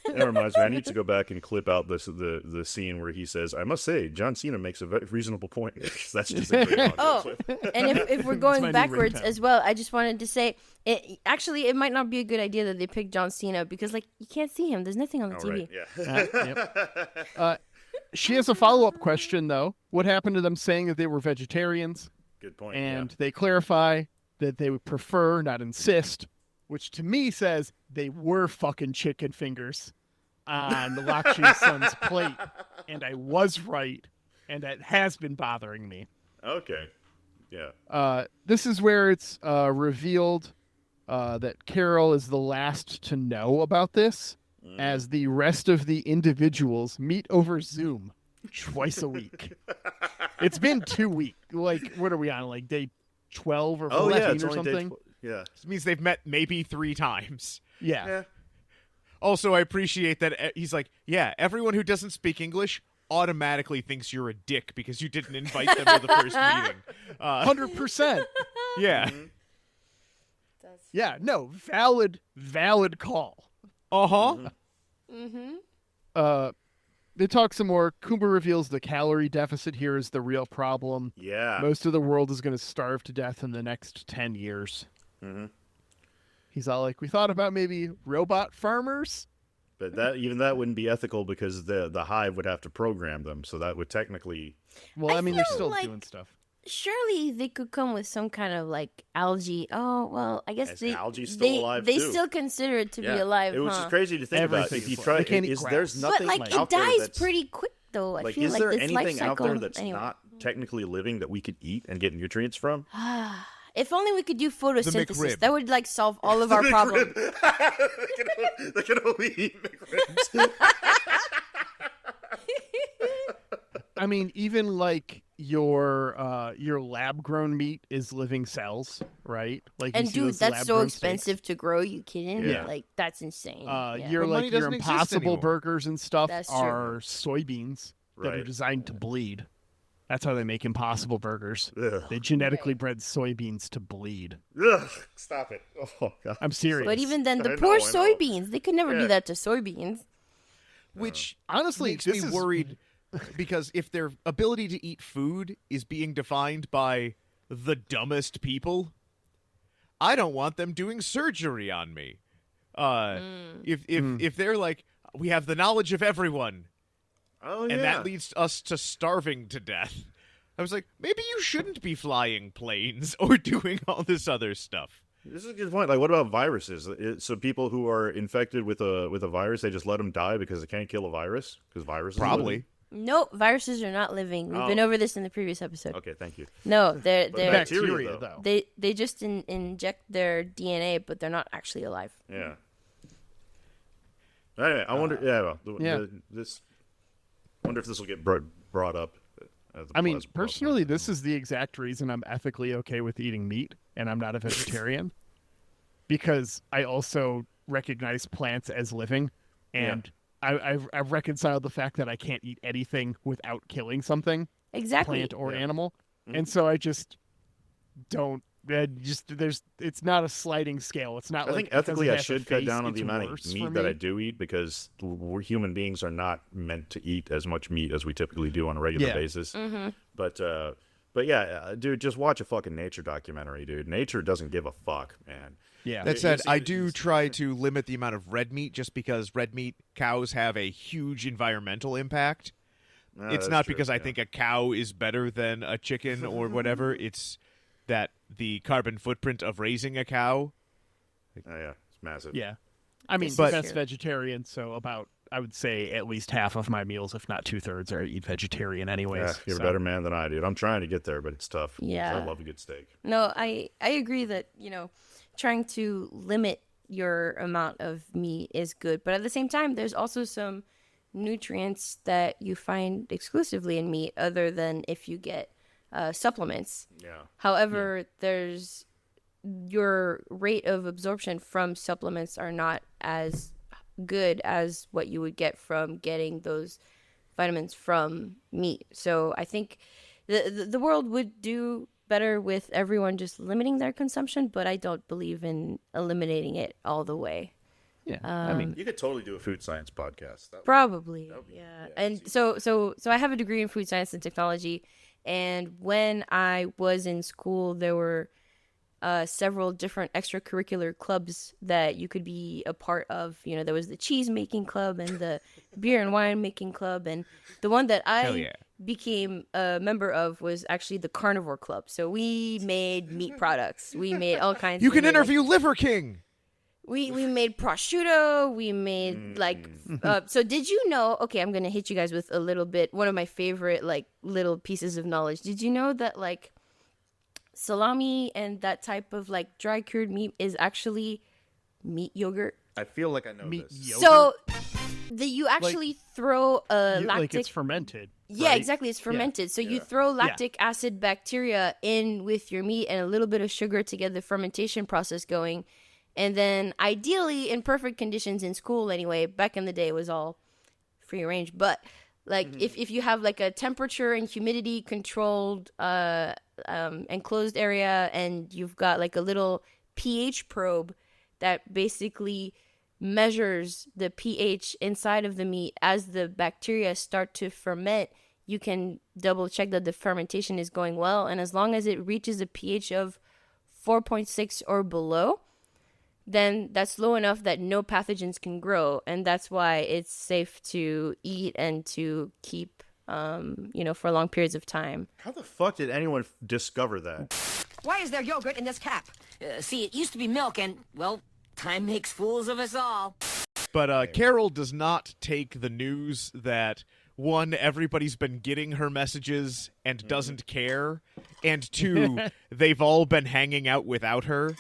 B: That reminds me, I need to go back and clip out the scene where he says, "I must say, John Cena makes a very reasonable point." That's just a great
D: Oh,
B: clip.
D: and if we're
A: my
D: going
A: new
D: backwards
A: ringtone.
D: as well, I just wanted to say, it might not be a good idea that they picked John Cena because like you can't see him. There's nothing on the
B: All
D: TV.
B: right, yeah.
A: Yep. She has a follow-up question though. What happened to them saying that they were vegetarians?
B: Good point.
A: And they clarify that they would prefer, not insist, which to me says they were fucking chicken fingers on Lakshi's son's plate, and I was right, and that has been bothering me.
B: Yeah. Okay. Yeah.
A: This is where it's revealed that Carol is the last to know about this, as the rest of the individuals meet over Zoom twice a week. It's been 2 weeks. Like, what are we on? Like day 12 or 14
B: Oh yeah, it's
A: or
B: only
A: something?
B: yeah.
C: This means they've met maybe 3 times.
A: Yeah.
B: Yeah.
C: Also, I appreciate that he's like, yeah, everyone who doesn't speak English automatically thinks you're a dick because you didn't invite them to the first meeting.
A: 100%.
C: Yeah.
A: Yeah, no, valid call.
C: Uh-huh.
A: They talk some more. Kumba reveals the calorie deficit here is the real problem.
B: Yeah.
A: Most of the world is going to starve to death in the next 10 years. He's all like, we thought about maybe robot farmers.
B: But that wouldn't be ethical because the hive would have to program them, so that would technically.
A: Well, I mean, they're
D: feel
A: still
D: like-
A: doing stuff.
D: Surely they could come with some kind of like algae. Oh well, I guess
B: Is algae still alive,
D: they
B: too?
D: still consider it to
B: Yeah.
D: be alive.
B: It was
D: huh?
B: just crazy to think about.
A: Everything
B: If you
A: is
B: try,
A: alive. They can't eat
B: there's
A: grass.
B: nothing
D: But like
B: out
D: it
B: there
D: dies
B: that's
D: pretty quick though. I
B: like.
D: feel
B: Is
D: like
B: there
D: this life
B: anything out
D: cycle.
B: there that's
D: anyway.
B: not technically living that we could eat and get nutrients from?
D: If only we could do photosynthesis.
C: McRib.
D: That would like solve all of our problems.
B: They can only eat McRibs.
A: I mean, even like your lab grown meat is living cells, right? Like, you
D: And
A: see
D: dude,
A: those
D: that's so
A: lab-grown steaks.
D: expensive to grow. You kidding?
B: Yeah.
D: Like that's insane. Yeah.
A: Your
C: But money
A: like your
C: doesn't exist
A: Impossible
C: anymore.
A: burgers and stuff
D: That's true.
A: are soybeans that are
B: Right.
A: designed to bleed. That's how they make Impossible burgers.
B: Ugh.
A: They genetically bred soybeans to bleed.
B: Ugh, stop it. Oh god.
A: I'm serious.
D: But even then, the
B: I
D: poor
B: know.
D: soybeans, they could never
B: Yeah.
D: do that to soybeans.
C: Which
A: honestly,
C: makes
A: this
C: me
A: is
C: worried because if their ability to eat food is being defined by the dumbest people, I don't want them doing surgery on me. If they're like, we have the knowledge of everyone,
B: Oh yeah.
C: and that leads us to starving to death. I was like, maybe you shouldn't be flying planes or doing all this other stuff.
B: This is a good point. Like, what about viruses? So people who are infected with a virus, they just let them die because they can't kill a virus because viruses
C: Probably.
D: Nope, viruses are not living. We've
B: Oh.
D: been over this in the previous episode.
B: Okay, thank you.
D: No, they're
B: But
A: bacteria,
B: though.
A: though.
D: they just inject their DNA, but they're not actually alive.
B: Yeah. Anyway, I wonder. Yeah. Well,
A: Yeah.
B: This. Wonder if this will get brought up. As the
A: I mean,
B: plasma
A: personally,
B: problem.
A: this is the exact reason I'm ethically okay with eating meat and I'm not a vegetarian. Because I also recognize plants as living, and I've reconciled the fact that I can't eat anything without killing something,
D: Exactly.
A: plant or animal. and so I just don't. It's not a sliding scale. It's not.
B: I
A: like
B: think
A: because
B: ethically
A: it
B: I
A: has a
B: should cut
A: face,
B: down on the
A: it's
B: amount
A: worse
B: of
A: for
B: meat that I
A: me.
B: do eat because we're human beings are not meant to eat as much meat as we typically do on a regular basis. But yeah, dude, just watch a fucking nature documentary, dude. Nature doesn't give a fuck, man.
A: Yeah.
C: That said, I do try to limit the amount of red meat just because red meat cows have a huge environmental impact.
B: No,
C: It's
B: that's
C: not
B: true,
C: because I
B: yeah.
C: think a cow is better than a chicken or whatever. It's that the carbon footprint of raising a cow.
B: Oh, yeah, it's massive.
A: Yeah. I mean,
D: But-
A: that's vegetarian, so about I would say at least half of my meals, if not 2/3, are eat vegetarian anyways.
B: Yeah, you're
A: so.
B: a better man than I, dude. I'm trying to get there, but it's tough. 'cause
D: Yeah.
B: I love a good steak.
D: No, I agree that, trying to limit your amount of meat is good, but at the same time there's also some nutrients that you find exclusively in meat other than if you get supplements.
B: Yeah.
D: However, there's your rate of absorption from supplements are not as good as what you would get from getting those vitamins from meat. So I think the world would do better with everyone just limiting their consumption, but I don't believe in eliminating it all the way.
A: Yeah. I mean,
B: You could totally do a food science podcast. That would-
D: Probably,
B: That'd be-
D: yeah.
B: yeah,
D: And so I have a degree in food science and technology, and when I was in school, there were several different extracurricular clubs that you could be a part of. There was the cheese making club and the beer and wine making club, and the one that
C: Hell
D: I
C: yeah.
D: became a member of was actually the carnivore club. So we made meat products. We made all kinds.
C: You
D: we
C: can
D: made, like,
C: interview Liver King.
D: we made prosciutto. We made so did you know? Okay, I'm gonna hit you guys with a little bit. One of my favorite little pieces of knowledge. Did you know that salami and that type of dry cured meat is actually meat yogurt?
B: I feel like I know
A: meat
B: this.
A: yogurt.
D: So you actually throw a lactic.
A: like it's fermented.
D: Yeah,
A: right?
D: exactly. It's fermented. So you throw lactic acid bacteria in with your meat and a little bit of sugar to get the fermentation process going. And then ideally in perfect conditions in school anyway, back in the day it was all free range. But if you have a temperature and humidity controlled enclosed area and you've got a little pH probe that basically measures the pH inside of the meat as the bacteria start to ferment, you can double check that the fermentation is going well. And as long as it reaches a pH of 4.6 or below, then that's low enough that no pathogens can grow. And that's why it's safe to eat and to keep, for long periods of time.
B: How the fuck did anyone discover that?
E: Why is there yogurt in this cap? See, it used to be milk, and, well, time makes fools of us all.
C: But Carol does not take the news that, one, everybody's been getting her messages and doesn't care, and two, they've all been hanging out without her.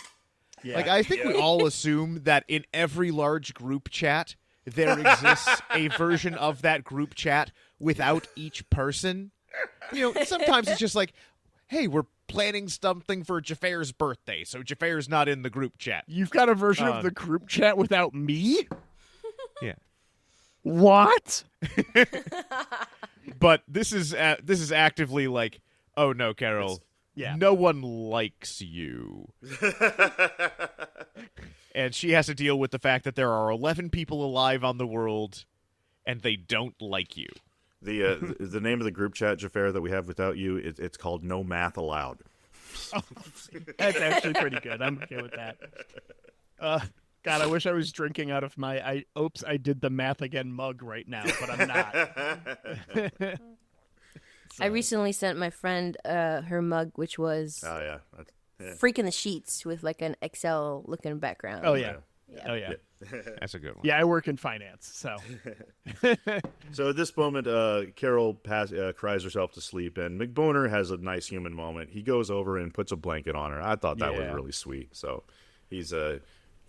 A: Yeah.
C: I think we all assume that in every large group chat, there exists a version of that group chat without each person. Sometimes it's just hey, we're planning something for Xhafer's birthday, so Xhafer's not in the group chat.
A: You've got a version of the group chat without me?
C: Yeah.
A: What?
C: But this is actively oh no, Carol,
A: Yeah.
C: no one likes you. And she has to deal with the fact that there are 11 people alive on the world, and they don't like you.
B: The name of the group chat, Xhafer, that we have without you, it's called No Math Allowed.
A: That's actually pretty good. I'm okay with that. God, I wish I was drinking out of my oops, I did the math again mug right now, but I'm not.
D: I recently sent my friend her mug, which was
B: Oh, yeah.
D: freaking the sheets with an Excel looking background.
A: Oh yeah. Oh yeah.
C: That's a good one.
A: Yeah, I work in finance, so
B: So at this moment, Carol cries herself to sleep, and McBoner has a nice human moment. He goes over and puts a blanket on her. I thought that was
A: Yeah.
B: really sweet. So he's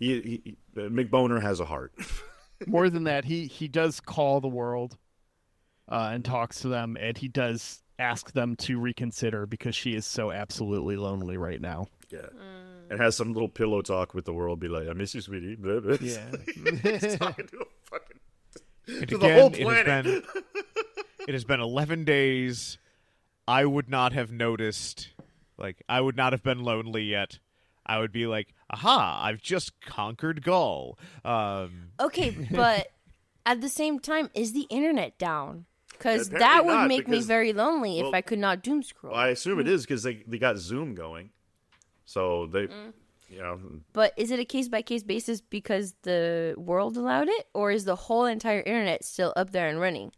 B: McBoner has a heart.
A: more than that, he does call the world and talks to them, and he does ask them to reconsider because she is so absolutely lonely right now.
B: Yeah. And has some little pillow talk with the world, be like, I miss you, sweetie. Blah, blah.
A: Yeah.
B: He's talking to a fucking
C: And
B: to
C: again,
B: the whole planet.
C: it has been 11 days. I would not have noticed. Like, I would not have been lonely yet. I would be like, aha, I've just conquered Gaul.
D: Okay, but at the same time, is the internet down? Because
B: Apparently
D: that would
B: not,
D: make me
B: because-
D: very lonely if
B: well,
D: I could not doom scroll.
B: Well, I assume it is because they got Zoom going, so they,
D: But is it a case-by-case basis because the world allowed it? Or is the whole entire internet still up there and running?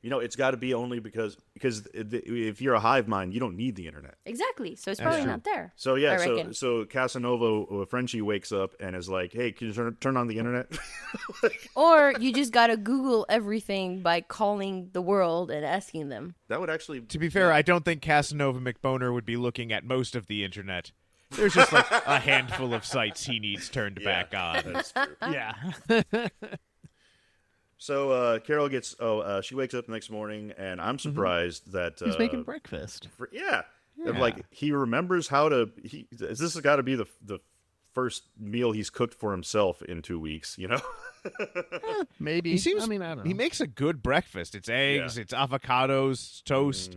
B: it's got to be only because if you're a hive mind, you don't need the internet.
D: Exactly. So it's probably not there.
B: So
D: I
B: yeah,
D: reckon.
B: so Casanova Frenchie wakes up and is like, "Hey, can you turn on the internet?"
D: Or you just gotta Google everything by calling the world and asking them.
B: That would actually.
C: To be fair, I don't think Casanova McBoner would be looking at most of the internet. There's just like a handful of sites he needs turned back on.
B: That's true.
A: Yeah.
B: So Carol gets. She wakes up the next morning, and I'm surprised that
A: He's making breakfast.
B: Like he remembers how to. This has got to be the first meal he's cooked for himself in 2 weeks.
A: Maybe.
C: He seems.
A: I mean, I don't know.
C: He makes a good breakfast. It's eggs, it's avocados, toast,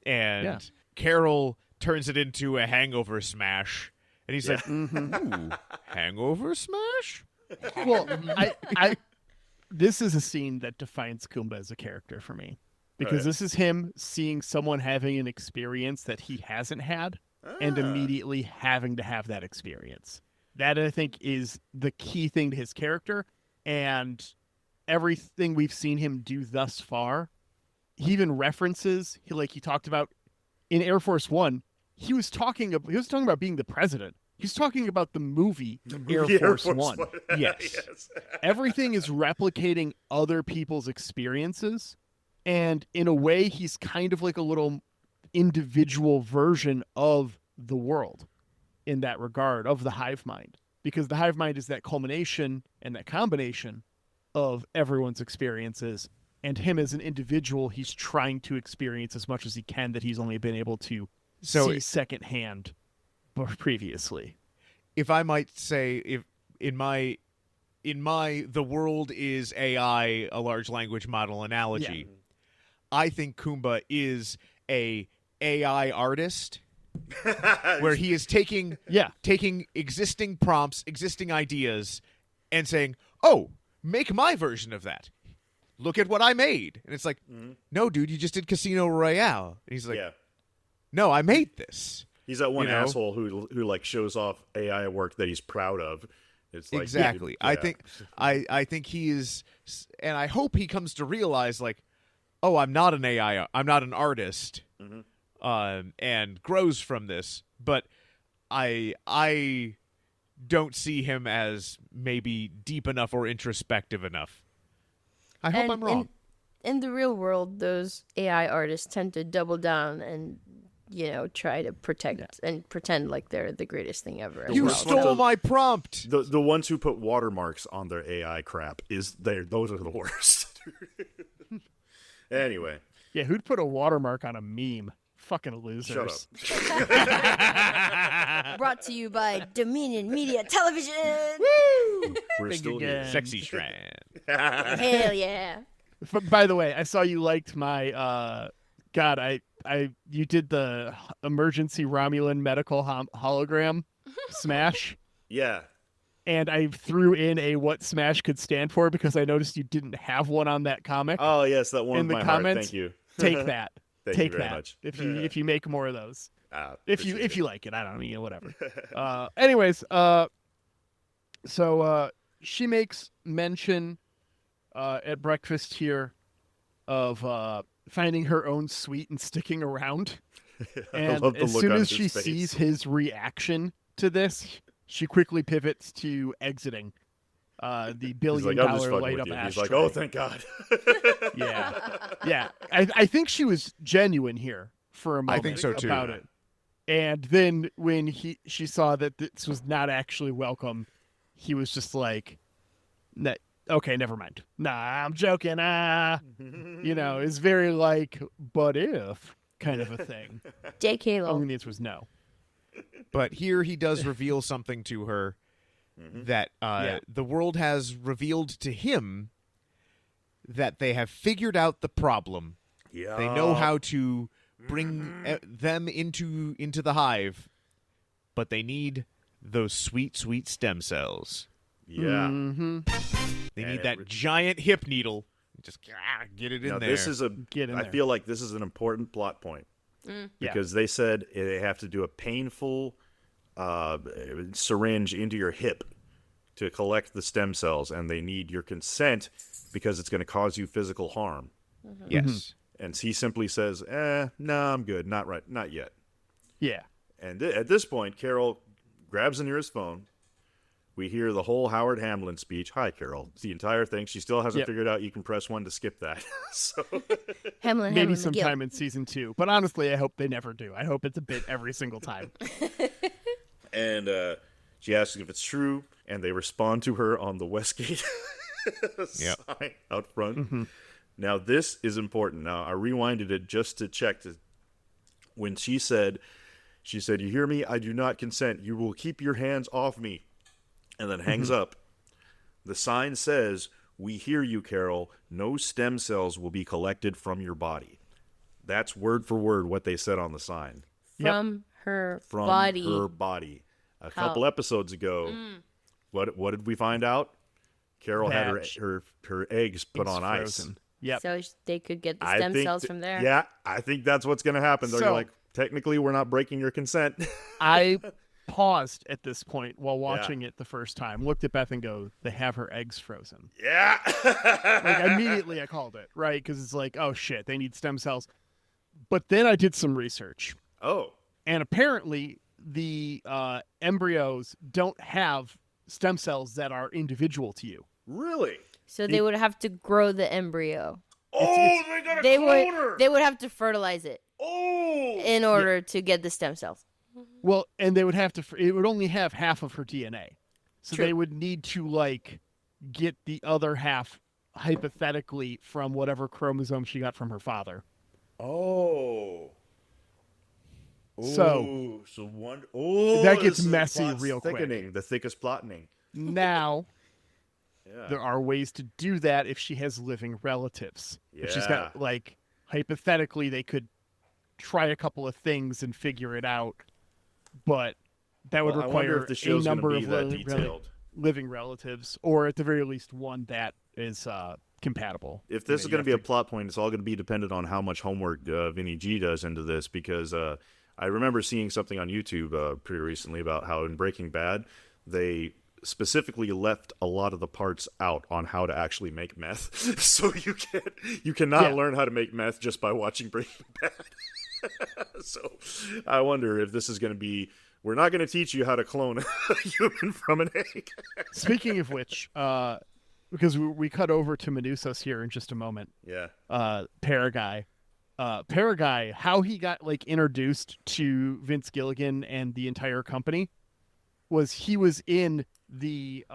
C: and Carol turns it into a hangover smash. And he's like, "Ooh, hangover smash."
A: Well, I this is a scene that defines Kumba as a character for me, because this is him seeing someone having an experience that he hasn't had and immediately having to have that experience. That, I think, is the key thing to his character, and everything we've seen him do thus far. He even references, he talked about in Air Force One, he was talking about being the president. He's talking about the movie Air Force One.
C: Yes.
A: Everything is replicating other people's experiences, and in a way, he's kind of like a little individual version of the world in that regard, of the hive mind, because the hive mind is that culmination and that combination of everyone's experiences, and him as an individual, he's trying to experience as much as he can that he's only been able to see secondhand previously.
C: If I might say, if in my the world is AI, a large language model analogy, I think Kumba is a AI artist where he is taking existing prompts, existing ideas, and saying, "Oh, make my version of that. Look at what I made." And it's like, "No, dude, you just did Casino Royale." And he's like, "No, I made this."
B: He's that one asshole who like shows off AI work that he's proud of. It's like,
C: exactly. I think he is, and I hope he comes to realize, like, oh, I'm not an AI, I'm not an artist, and grows from this. But I don't see him as maybe deep enough or introspective enough. I hope I'm wrong.
D: In the real world, those AI artists tend to double down and try to protect and pretend like they're the greatest thing ever.
C: You stole my prompt.
B: The ones who put watermarks on their AI crap those are the worst. Anyway.
A: Yeah, who'd put a watermark on a meme? Fucking losers.
B: Shut up.
D: Brought to you by Dominion Media Television.
B: Woo! We're still here.
C: Sexy Strand.
D: Hell yeah.
A: By the way, I saw you liked my you did the emergency Romulan medical hologram smash.
B: Yeah.
A: And I threw in a what smash could stand for because I noticed you didn't have one on that comic.
B: Oh yes, that one
A: in
B: with
A: the
B: my
A: comments.
B: Thank you.
A: Take that.
B: Thank
A: Take
B: you very
A: that.
B: much.
A: If you make more of those. If you
B: Appreciate it.
A: like it, I don't know, whatever. Anyways, so she makes mention at breakfast here of finding her own suite and sticking around. And
B: love the
A: as
B: look
A: soon
B: on
A: as
B: his
A: she
B: face.
A: sees his reaction to this, she quickly pivots to exiting the
B: He's
A: $1 billion
B: like, I'm just fucking
A: light
B: with
A: up
B: you.
A: ashtray.
B: He's like, oh, thank God.
A: Yeah. I think she was genuine here for a moment.
C: I think so, too.
A: About it. And then when she saw that this was not actually welcome, he was just like, okay, never mind. Nah, I'm joking. It's very like, but if kind of a thing.
D: J.K.
A: Only
D: Lowell.
A: the answer was no.
C: But here he does reveal something to her that the world has revealed to him, that they have figured out the problem.
B: Yeah.
C: They know how to bring them into the hive, but they need those sweet, sweet stem cells.
B: Yeah.
C: They
B: And
C: need that giant hip needle. Just get it in
B: Now,
C: there.
B: this is I feel like this is an important plot point because they said they have to do a painful syringe into your hip to collect the stem cells, and they need your consent because it's going to cause you physical harm.
C: Yes.
B: And he simply says, no, I'm good. Not yet.
A: Yeah.
B: And at this point, Carol grabs the nearest phone. We hear the whole Howard Hamlin speech. Hi, Carol. It's the entire thing. She still hasn't figured out you can press 1 to skip that. So
A: Maybe sometime in season 2. But honestly, I hope they never do. I hope it's a bit every single time.
B: And she asks if it's true, and they respond to her on the Westgate sign out front. Now, this is important. Now, I rewinded it just to check. When she said, you hear me? I do not consent. You will keep your hands off me. And then hangs up. The sign says, we hear you, Carol. No stem cells will be collected from your body. That's word for word what they said on the sign.
D: From her
B: From
D: body.
B: her body. A couple episodes ago, what did we find out? Carol had her eggs put on
A: frozen.
B: ice.
A: Yep.
D: So they could get the stem cells from there.
B: Yeah, I think that's what's going to happen. They're
A: So-
B: like, technically, we're not breaking your consent.
A: I paused at this point while watching it the first time, looked at Beth and go, they have her eggs frozen.
B: Yeah.
A: Like immediately I called it, right? Because it's like, oh shit, they need stem cells. But then I did some research.
B: Oh.
A: And apparently the embryos don't have stem cells that are individual to you.
B: Really?
D: So they would have to grow the embryo.
B: Oh, they got a cloner.
D: They would have to fertilize it
B: Oh.
D: in order to get the stem cells.
A: Well, and they would have to, it would only have half of her DNA. So
D: True.
A: they would need to like get the other half hypothetically from whatever chromosome she got from her father.
B: Oh.
A: So
B: one.
A: that gets
B: this is
A: messy
B: plot's
A: real quick.
B: thickening, the thickest plotting.
A: Now
B: Yeah.
A: there are ways to do that if she has living relatives. If she's
B: Yeah.
A: got like hypothetically they could try a couple of things and figure it out, but that would
B: Well, I wonder
A: require
B: if the
A: a
B: show's gonna
A: number
B: be
A: of
B: that detailed.
A: living relatives, or at the very least one that is compatible.
B: If this
A: You
B: is
A: know,
B: going to be a plot point, it's all going to be dependent on how much homework Vinny G does into this, because I remember seeing something on YouTube pretty recently about how in Breaking Bad, they specifically left a lot of the parts out on how to actually make meth. So you cannot learn how to make meth just by watching Breaking Bad. So I wonder if this is going to be, we're not going to teach you how to clone a human from an egg.
A: Speaking of which, because we cut over to Menusos here in just a moment.
B: Yeah.
A: Paraguay, how he got like introduced to Vince Gilligan and the entire company was he was in the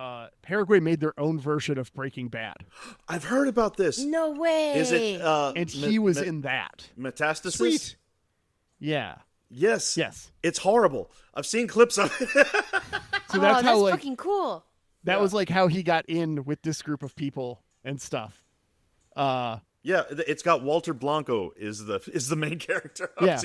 A: Paraguay made their own version of Breaking Bad,
B: I've heard about this.
D: No way.
B: Is it?
A: and he was in that.
B: Metastasis?
C: Sweet.
A: Yeah.
B: Yes.
A: Yes.
B: It's horrible. I've seen clips of it.
A: So that's how like
D: fucking cool.
A: that was like how he got in with this group of people and stuff.
B: Yeah, it's got Walter Blanco is the main character.
A: Yeah.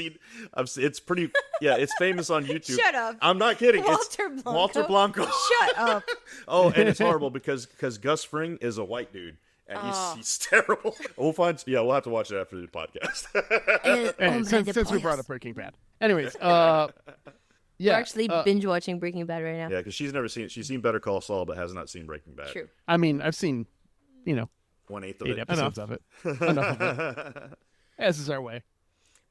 B: It's pretty. Yeah, it's famous on YouTube.
D: Shut up.
B: I'm not kidding.
D: Walter
B: It's
D: Blanco?
B: Walter Blanco.
D: Shut up.
B: Oh, and it's horrible because Gus Fring is a white dude. And he's terrible. We'll have to watch it after the podcast.
A: Anyway, since we brought up Breaking Bad. Anyways,
D: We're
A: yeah.
D: actually binge watching Breaking Bad right now.
B: Yeah, because she's never seen it. She's seen Better Call Saul, but has not seen Breaking Bad.
D: True.
A: I mean, I've seen,
B: 1/8 of
A: 8
B: it.
A: episodes of it. Enough of it. As is our way.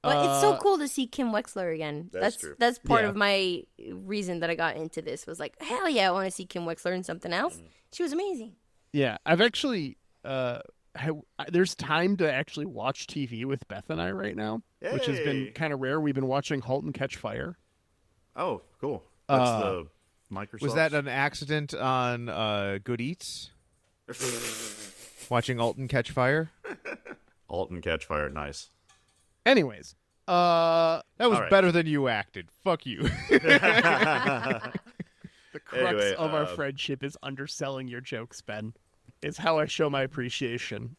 D: But it's so cool to see Kim Wexler again.
B: That's true.
D: That's part
A: Yeah.
D: of my reason that I got into this was like, hell yeah, I want to see Kim Wexler in something else. She was amazing.
A: Yeah, I've actually there's time to actually watch TV with Beth and I right now, which has been
B: Hey.
A: kind of rare. We've been watching *Halt and Catch Fire*.
B: Oh, cool. That's the Microsoft.
C: Was that an accident on Good Eats? Watching Alton catch fire?
B: Alton Catch Fire? Nice.
A: Anyways,
C: That was
B: All right.
C: better than you acted. Fuck you.
A: the crux
B: Anyway,
A: of our friendship is underselling your jokes, Ben. It's how I show my appreciation.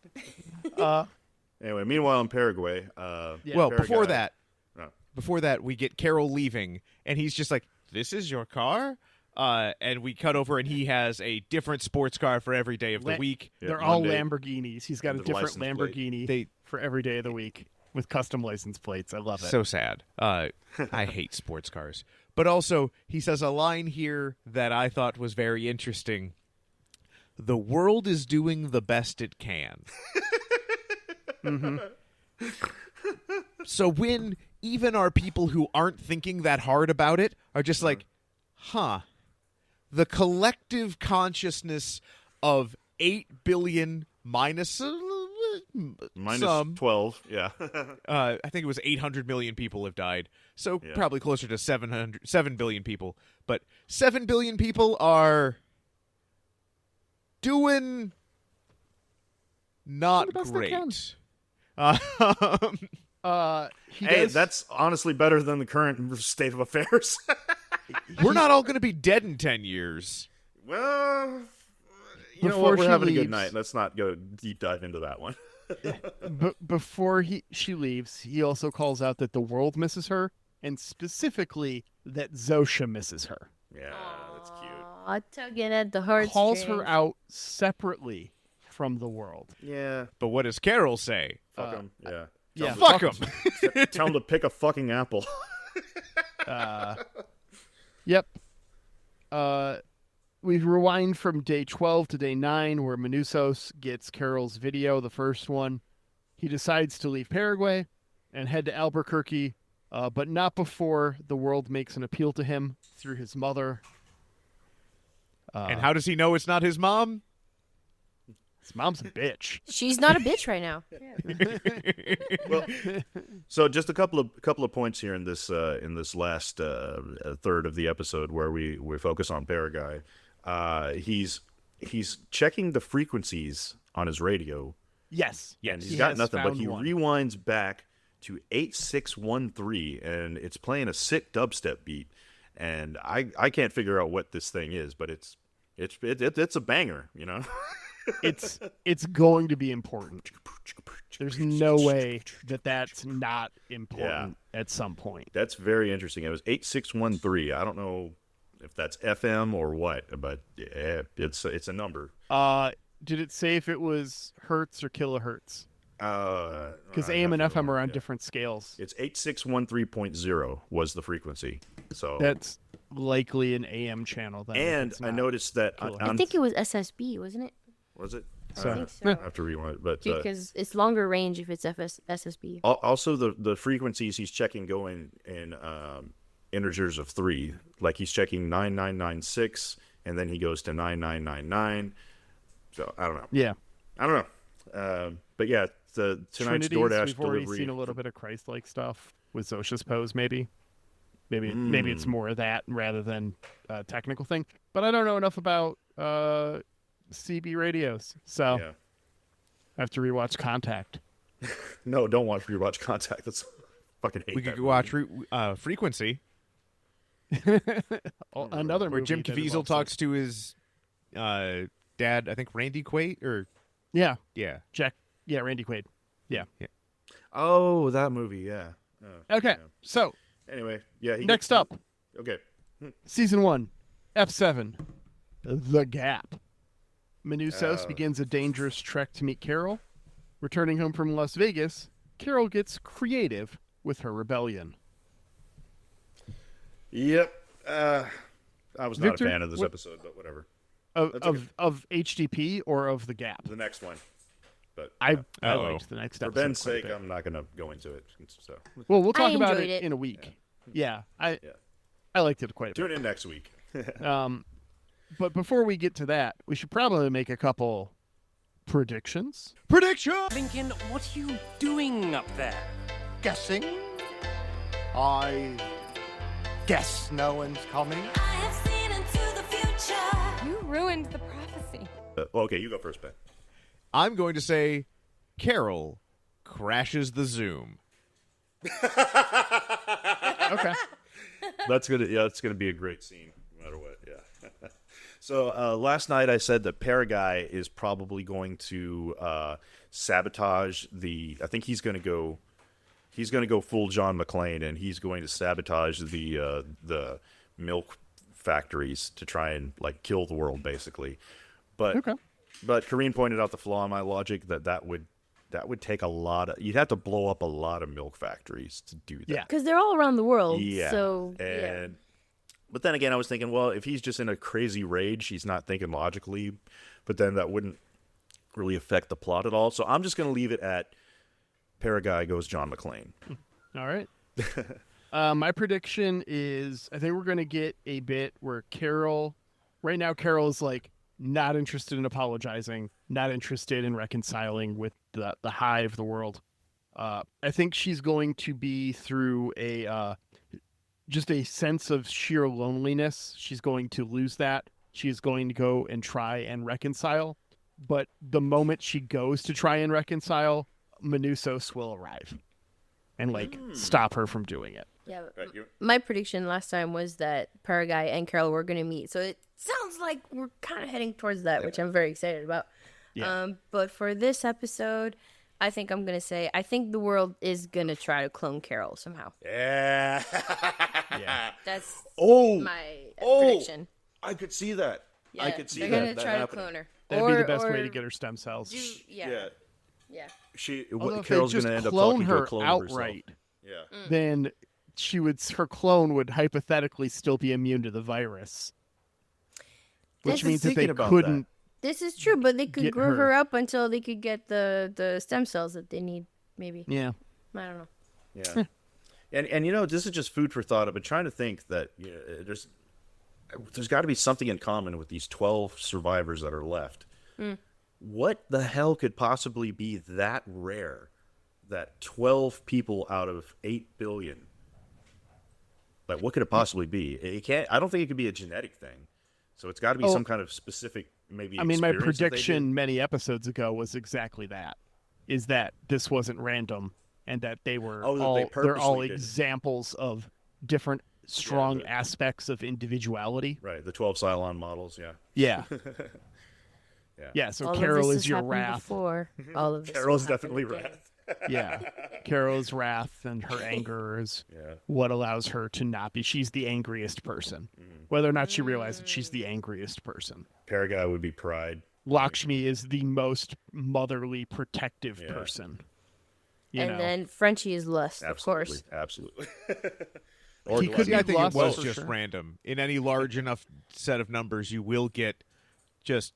B: Anyway, meanwhile in Paraguay,
A: Yeah.
C: Well,
B: Paraguay.
C: before that, before that, we get Carol leaving, and he's just like, "This is your car?" And we cut over, and he has a different sports car for every day of the week.
B: Yeah,
A: They're all
B: Monday,
A: Lamborghinis. He's got a
B: the
A: different
B: license plate.
A: Lamborghini for every day of the week with custom license plates. I love it.
C: So sad. I hate sports cars. But also, he says a line here that I thought was very interesting. The world is doing the best it can.
A: Mm-hmm.
C: So when even our people who aren't thinking that hard about it are just like, huh, the collective consciousness of 8 billion minus some
B: 12, yeah.
C: I think it was 800 million people have died. So probably closer to 7 billion people. But 7 billion people are doing not
A: the best they can.
C: great.
B: Hey, that's honestly better than the current state of affairs.
C: We're not all going to be dead in 10 years.
B: Well, you know
A: Before
B: what? We're
A: she
B: having a
A: leaves-
B: good night. Let's not go deep dive into that one.
A: Before she leaves, he also calls out that the world misses her, and specifically that Zosha misses her.
B: Yeah, that's cute.
D: Aw, tugging at the heartstrings.
A: Calls her out separately from the world.
B: Yeah,
C: But what does Carol say?
B: fuck him. Yeah.
A: Yeah,
C: Fuck him.
B: Tell him to pick a fucking apple.
A: Yep. We rewind from day 12 to day 9, where Manusos gets Carol's video, the first one. He decides to leave Paraguay and head to Albuquerque, but not before the world makes an appeal to him through his mother.
C: And how does he know it's not his mom?
A: His mom's a bitch.
D: She's not a bitch right now.
B: Well, so just a couple of points here in this last third of the episode where we focus on Paraguay. He's checking the frequencies on his radio.
A: Yes.
B: And he's
A: he
B: got
A: has
B: nothing, but
A: found
B: he
A: one.
B: rewinds back to 8613, and it's playing a sick dubstep beat. And I can't figure out what this thing is, but it's a banger, you know.
A: It's going to be important. There's no way that's not important at some point.
B: That's very interesting. It was 8613. I don't know if that's FM or what, but yeah, it's a number.
A: Did it say if it was hertz or kilohertz? Because
B: I
A: AM and
B: have to
A: FM
B: go
A: are
B: look,
A: on
B: yeah.
A: different scales.
B: It's 8613.0 was the frequency. So
A: That's likely an AM channel. Then, if
B: and
A: it's
B: I
A: not.
B: noticed that
A: kilohertz.
D: I think it was SSB, wasn't it?
B: was it?
A: So-
D: I think so.
B: I have to rewind, but
D: Because it's longer range if it's SSB.
B: also the frequencies he's checking go in integers of 3. Like he's checking 9996, and then he goes to 9999. So I don't know.
A: Yeah.
B: I don't know. But yeah, tonight's
A: Trinities,
B: DoorDash
A: we've already
B: delivery.
A: seen a little bit of Christ-like stuff with Zosha's pose, maybe it's more of that rather than a technical thing. But I don't know enough about CB radios, so
B: Yeah.
A: I have to rewatch Contact.
B: No, don't watch Rewatch Contact. That's fucking hate
C: We
B: that
C: could watch Frequency,
A: Another
C: where
A: movie
C: Jim
A: that is
C: Caviezel
A: also-
C: talks to his dad, I think Randy Quaid, or
A: Yeah,
C: yeah.
A: Randy Quaid. Yeah.
B: Oh, that movie, yeah.
A: Okay, so
B: Anyway, yeah.
A: next up,
B: Okay.
A: Season 1, F7, The Gap. Manusos
B: Oh.
A: begins a dangerous trek to meet Carol. Returning home from Las Vegas, Carol gets creative with her rebellion.
B: Yep. I was not
A: Victor,
B: a fan of this
A: what-
B: episode, but whatever.
A: Of,
B: That's okay.
A: of HDP or of The Gap?
B: The next one. But
A: I
C: Uh-oh.
A: liked the next
B: for
A: episode.
B: Ben's
A: quite a
B: sake,
A: bit.
B: I'm not going to go into it. So
A: Well, we'll talk
D: I
A: about
D: enjoyed it.
A: in a week. Yeah, I
B: Yeah.
A: liked it quite a
B: tune in next week.
A: bit. But before we get to that, we should probably make a couple predictions.
C: Prediction.
F: Lincoln, what are you doing up there?
G: Guessing? I guess no one's coming.
H: I have seen into the future.
I: You ruined the prophecy.
B: Okay, you go first, Ben.
C: I'm going to say Carol crashes the Zoom.
A: Okay.
B: That's gonna be a great scene, no matter what. Yeah. So last night I said that Paraguay is probably going to sabotage the. I think he's going to go he's going to go full John McClane, and he's going to sabotage the milk factories to try and like kill the world, basically. But
A: Okay.
B: but Karine pointed out the flaw in my logic that would take a lot of. You'd have to blow up a lot of milk factories to do that.
A: Yeah.
D: Because they're all around the world.
B: Yeah.
D: So,
B: And but then again, I was thinking, well, if he's just in a crazy rage, he's not thinking logically. But then that wouldn't really affect the plot at all. So I'm just going to leave it at Paraguay goes John McClane.
A: All right. My prediction is I think we're going to get a bit where Carol, right now, Carol is like not interested in apologizing, not interested in reconciling with the hive, the world. I think she's going to be through just a sense of sheer loneliness. She's going to lose that. She's going to go and try and reconcile. But the moment she goes to try and reconcile, Manusos will arrive and like stop her from doing it.
D: yeah.
B: Right,
D: My prediction last time was that Paraguay and Carol were going to meet. So it sounds like we're kind of heading towards that, which I'm very excited about.
A: Yeah.
D: But for this episode, I think I'm going to say, I think the world is going to try to clone Carol somehow.
B: Yeah.
A: Yeah.
D: That's
B: Oh,
D: my
B: oh.
D: prediction.
B: I could see that.
D: Yeah,
B: I could see
D: they're
B: that.
D: gonna
B: that
D: try
B: happening.
D: to clone her.
A: That'd be the best way to get her stem cells.
D: Yeah.
A: Although if they
B: Carol's
A: just
B: going to end up
A: clone
B: talking to a
A: her
B: clone of herself.
A: outright,
B: Yeah.
A: then her clone would hypothetically still be immune to the virus. Which
D: This
A: means
D: is
A: that they
B: thinking about
A: couldn't.
D: This is true, but they could
A: Get
D: grow
A: her.
D: her up until they could get the stem cells that they need, maybe.
A: Yeah.
D: I don't know.
B: Yeah. and you know, this is just food for thought. I've been trying to think that there's got to be something in common with these 12 survivors that are left. What the hell could possibly be that rare that 12 people out of 8 billion? Like, what could it possibly be? It can't. I don't think it could be a genetic thing. So it's got to be some kind of specific, maybe.
A: I mean, my
B: experience that they
A: prediction many episodes ago was exactly that: is that this wasn't random, and that they were
B: Oh, that they
A: all they're all
B: purposely did it.
A: examples of different strong aspects of individuality.
B: did. Right, the 12 Cylon models. Yeah.
A: Yeah.
B: Yeah.
A: Yeah. So
D: All
A: Carol
D: of this
A: is
D: has
A: your
D: happened
A: wrath.
D: Before. All of this
B: Carol's
D: will happen
B: definitely
D: again.
B: wrath.
A: Yeah. Carol's wrath and her anger is
B: Yeah.
A: what allows her to not be. She's the angriest person. Whether or not she realizes she's the angriest person.
B: Paraguay would be pride.
A: Lakshmi is the most motherly, protective
B: Yeah.
A: person. You
D: And
A: know?
D: then Frenchie is lust, of
B: Absolutely.
D: course.
B: Absolutely.
A: He could
C: Yeah, I
A: be
C: think it
A: lust
C: was
A: for
C: just
A: sure.
C: random. In any large enough set of numbers, you will get just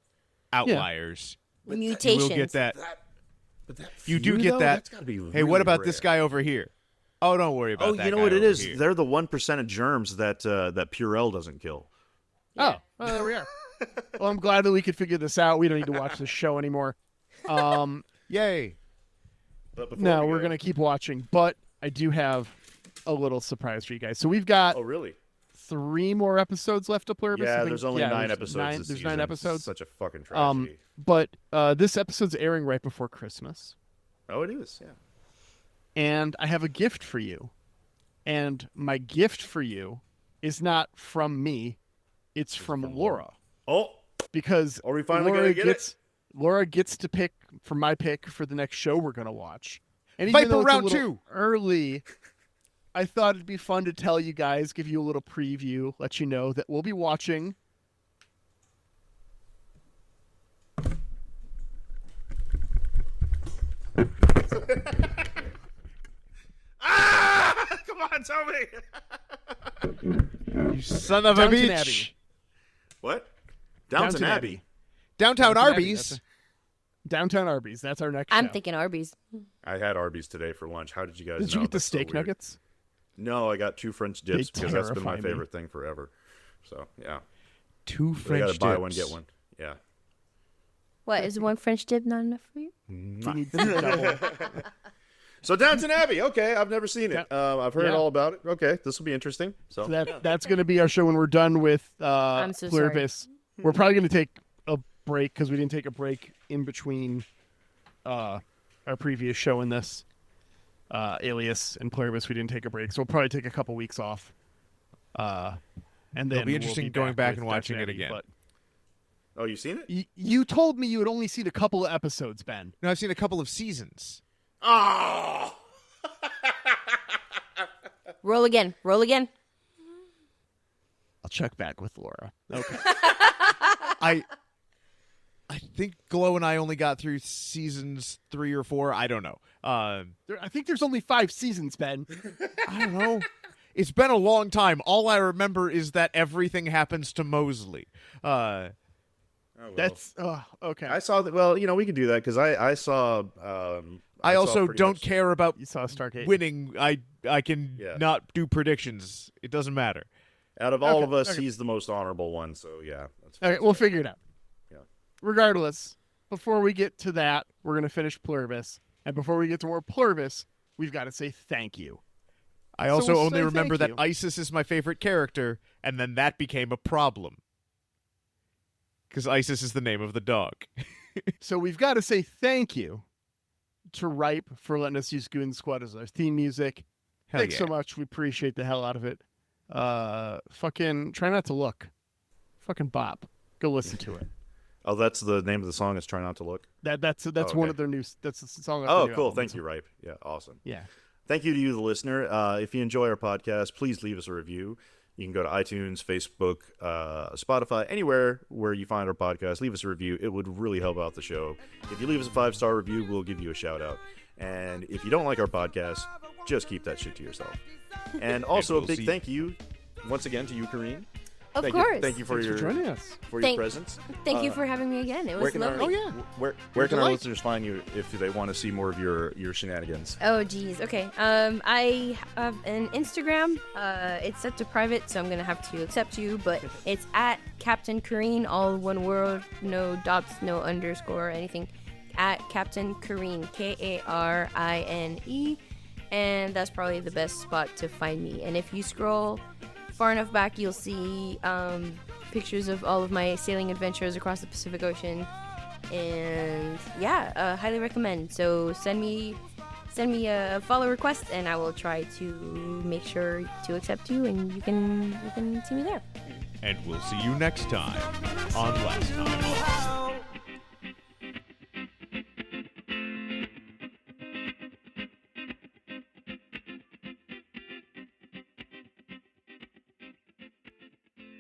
C: outliers. You
D: Mutations.
C: will get that.
B: But that
C: You do
B: few,
C: get
B: though,
C: that.
B: That's gotta be
C: Hey, what
B: really
C: about this
B: rare.
C: guy over here? Oh, don't worry about
B: Oh,
C: that.
B: you know
C: guy
B: what it
C: over
B: is?
C: here.
B: They're the 1% of germs that that Purell doesn't kill.
A: Oh, there we are. Well, I'm glad that we could figure this out. We don't need to watch this show anymore.
C: Yay.
B: But before
A: No,
B: we
A: we're
B: go-
A: going to keep watching. But I do have a little surprise for you guys. So we've got
B: Oh, really?
A: 3 more episodes left of Pluribus. I
B: Yeah,
A: think.
B: there's only 9 episodes.
A: There's
B: this
A: 9
B: season.
A: episodes.
B: Such a fucking tragedy.
A: But this episode's airing right before Christmas.
B: Oh, it is. Yeah.
A: And I have a gift for you. And my gift for you is not from me. It's from Laura.
B: Oh,
A: Because
B: are we finally
A: Laura
B: gonna get it?
A: Laura gets to pick for my pick for the next show we're going to watch. And
C: Viper
A: though it's
C: round
A: a little
C: 2.
A: early, I thought it'd be fun to tell you guys, give you a little preview, let you know that we'll be watching
B: Come on, tell me.
C: You son of a
A: Downton
C: bitch.
A: Abbey.
B: What? Downton Abbey.
C: Downtown
A: Downton Abbey,
C: Arby's.
A: that's Downtown Arby's. That's our next
D: I'm
A: show.
D: thinking Arby's.
B: I had Arby's today for lunch. How did you guys know?
A: Did you get the
B: That's so
A: steak
B: weird.
A: nuggets?
B: No, I got 2 French dips
A: They
B: because that's been my
A: terrify me.
B: favorite thing forever. So, yeah.
C: 2
B: I
C: French
B: got to buy
C: dips.
B: one, get one. Yeah.
D: What, is one French dip not enough for you?
A: You need to double.
B: So Downton Abbey. Okay, I've never seen it. I've heard
A: Yeah.
B: all about it. Okay, this will be interesting. So,
A: That's going to be our show when we're done with
D: I'm so
A: Pluribus. We're probably going to take a break because we didn't take a break in between our previous show and this. Alias and Pluribus, we didn't take a break, so we'll probably take a couple weeks off. And then
C: It'll be
A: we'll
C: interesting going back
A: with
C: and watching
A: Downton
C: it
A: Abbey,
C: again.
A: But
B: oh, you seen it?
A: you told me you had only seen a couple of episodes, Ben.
C: No, I've seen a couple of seasons.
B: Oh.
D: Roll again. Roll again.
A: I'll check back with Laura. Okay.
C: I think Glow and I only got through seasons 3 or 4. I don't know.
A: I think there's only 5 seasons, Ben.
C: I don't know. It's been a long time. All I remember is that everything happens to Mosley.
B: Oh, well.
A: That's okay.
B: I saw that. Well, we could do that because I saw.
C: I
B: saw
C: also
B: pretty
C: don't
B: much-
C: care about
A: You saw Stargate.
C: winning. I can
B: Yeah.
C: not do predictions. It doesn't matter.
B: Out of all
A: Okay,
B: of us,
A: okay.
B: he's the most honorable one. So yeah, that's
A: Okay, we'll figure it out.
B: Yeah.
A: Regardless, before we get to that, we're gonna finish Pluribus, and before we get to more Pluribus, we've got to say thank you.
C: I
A: So
C: also
A: we'll
C: only
A: say
C: remember
A: thank
C: that
A: you.
C: Isis is my favorite character, and then that became a problem. Because Isis is the name of the dog.
A: So we've got to say thank you to Ripe for letting us use Goon Squad as our theme music.
C: Hell
A: Thanks
C: yeah.
A: so much. We appreciate the hell out of it. Fucking try not to look. Fucking bop. Go listen to it.
B: Oh, that's the name of the song. Is "Try Not to Look."
A: That's
B: Oh,
A: one
B: okay.
A: of their new. That's the song. off
B: Oh,
A: their new
B: cool.
A: album.
B: Thank you, Ripe. Yeah, awesome.
A: Yeah.
B: Thank you to you, the listener. If you enjoy our podcast, please leave us a review. You can go to iTunes, Facebook, Spotify, anywhere where you find our podcast. Leave us a review. It would really help out the show. If you leave us a 5-star review, we'll give you a shout out. And if you don't like our podcast, just keep that shit to yourself. And also
C: we'll
B: a big
C: see.
B: thank you once again to you, Karine.
D: Of
B: Thank
D: course.
B: You, thank you for
A: Thanks
B: your
A: for joining us.
B: for your
D: Thank-
B: presence.
D: Thank you for having me again. It
B: Where
D: was
B: can
D: lovely.
B: our, where can our
A: delight.
B: listeners find you if they want to see more of your shenanigans?
D: Oh geez. Okay. I have an Instagram. It's set to private, so I'm gonna have to accept you. But it's at Captain Karine, all one word, no dots, no underscore, or anything. At Captain Karine, Karine, and that's probably the best spot to find me. And if you scroll far enough back, you'll see pictures of all of my sailing adventures across the Pacific Ocean. And yeah, highly recommend. So send me a follow request, and I will try to make sure to accept you, and you can see me there.
C: And we'll see you next time on Last Time.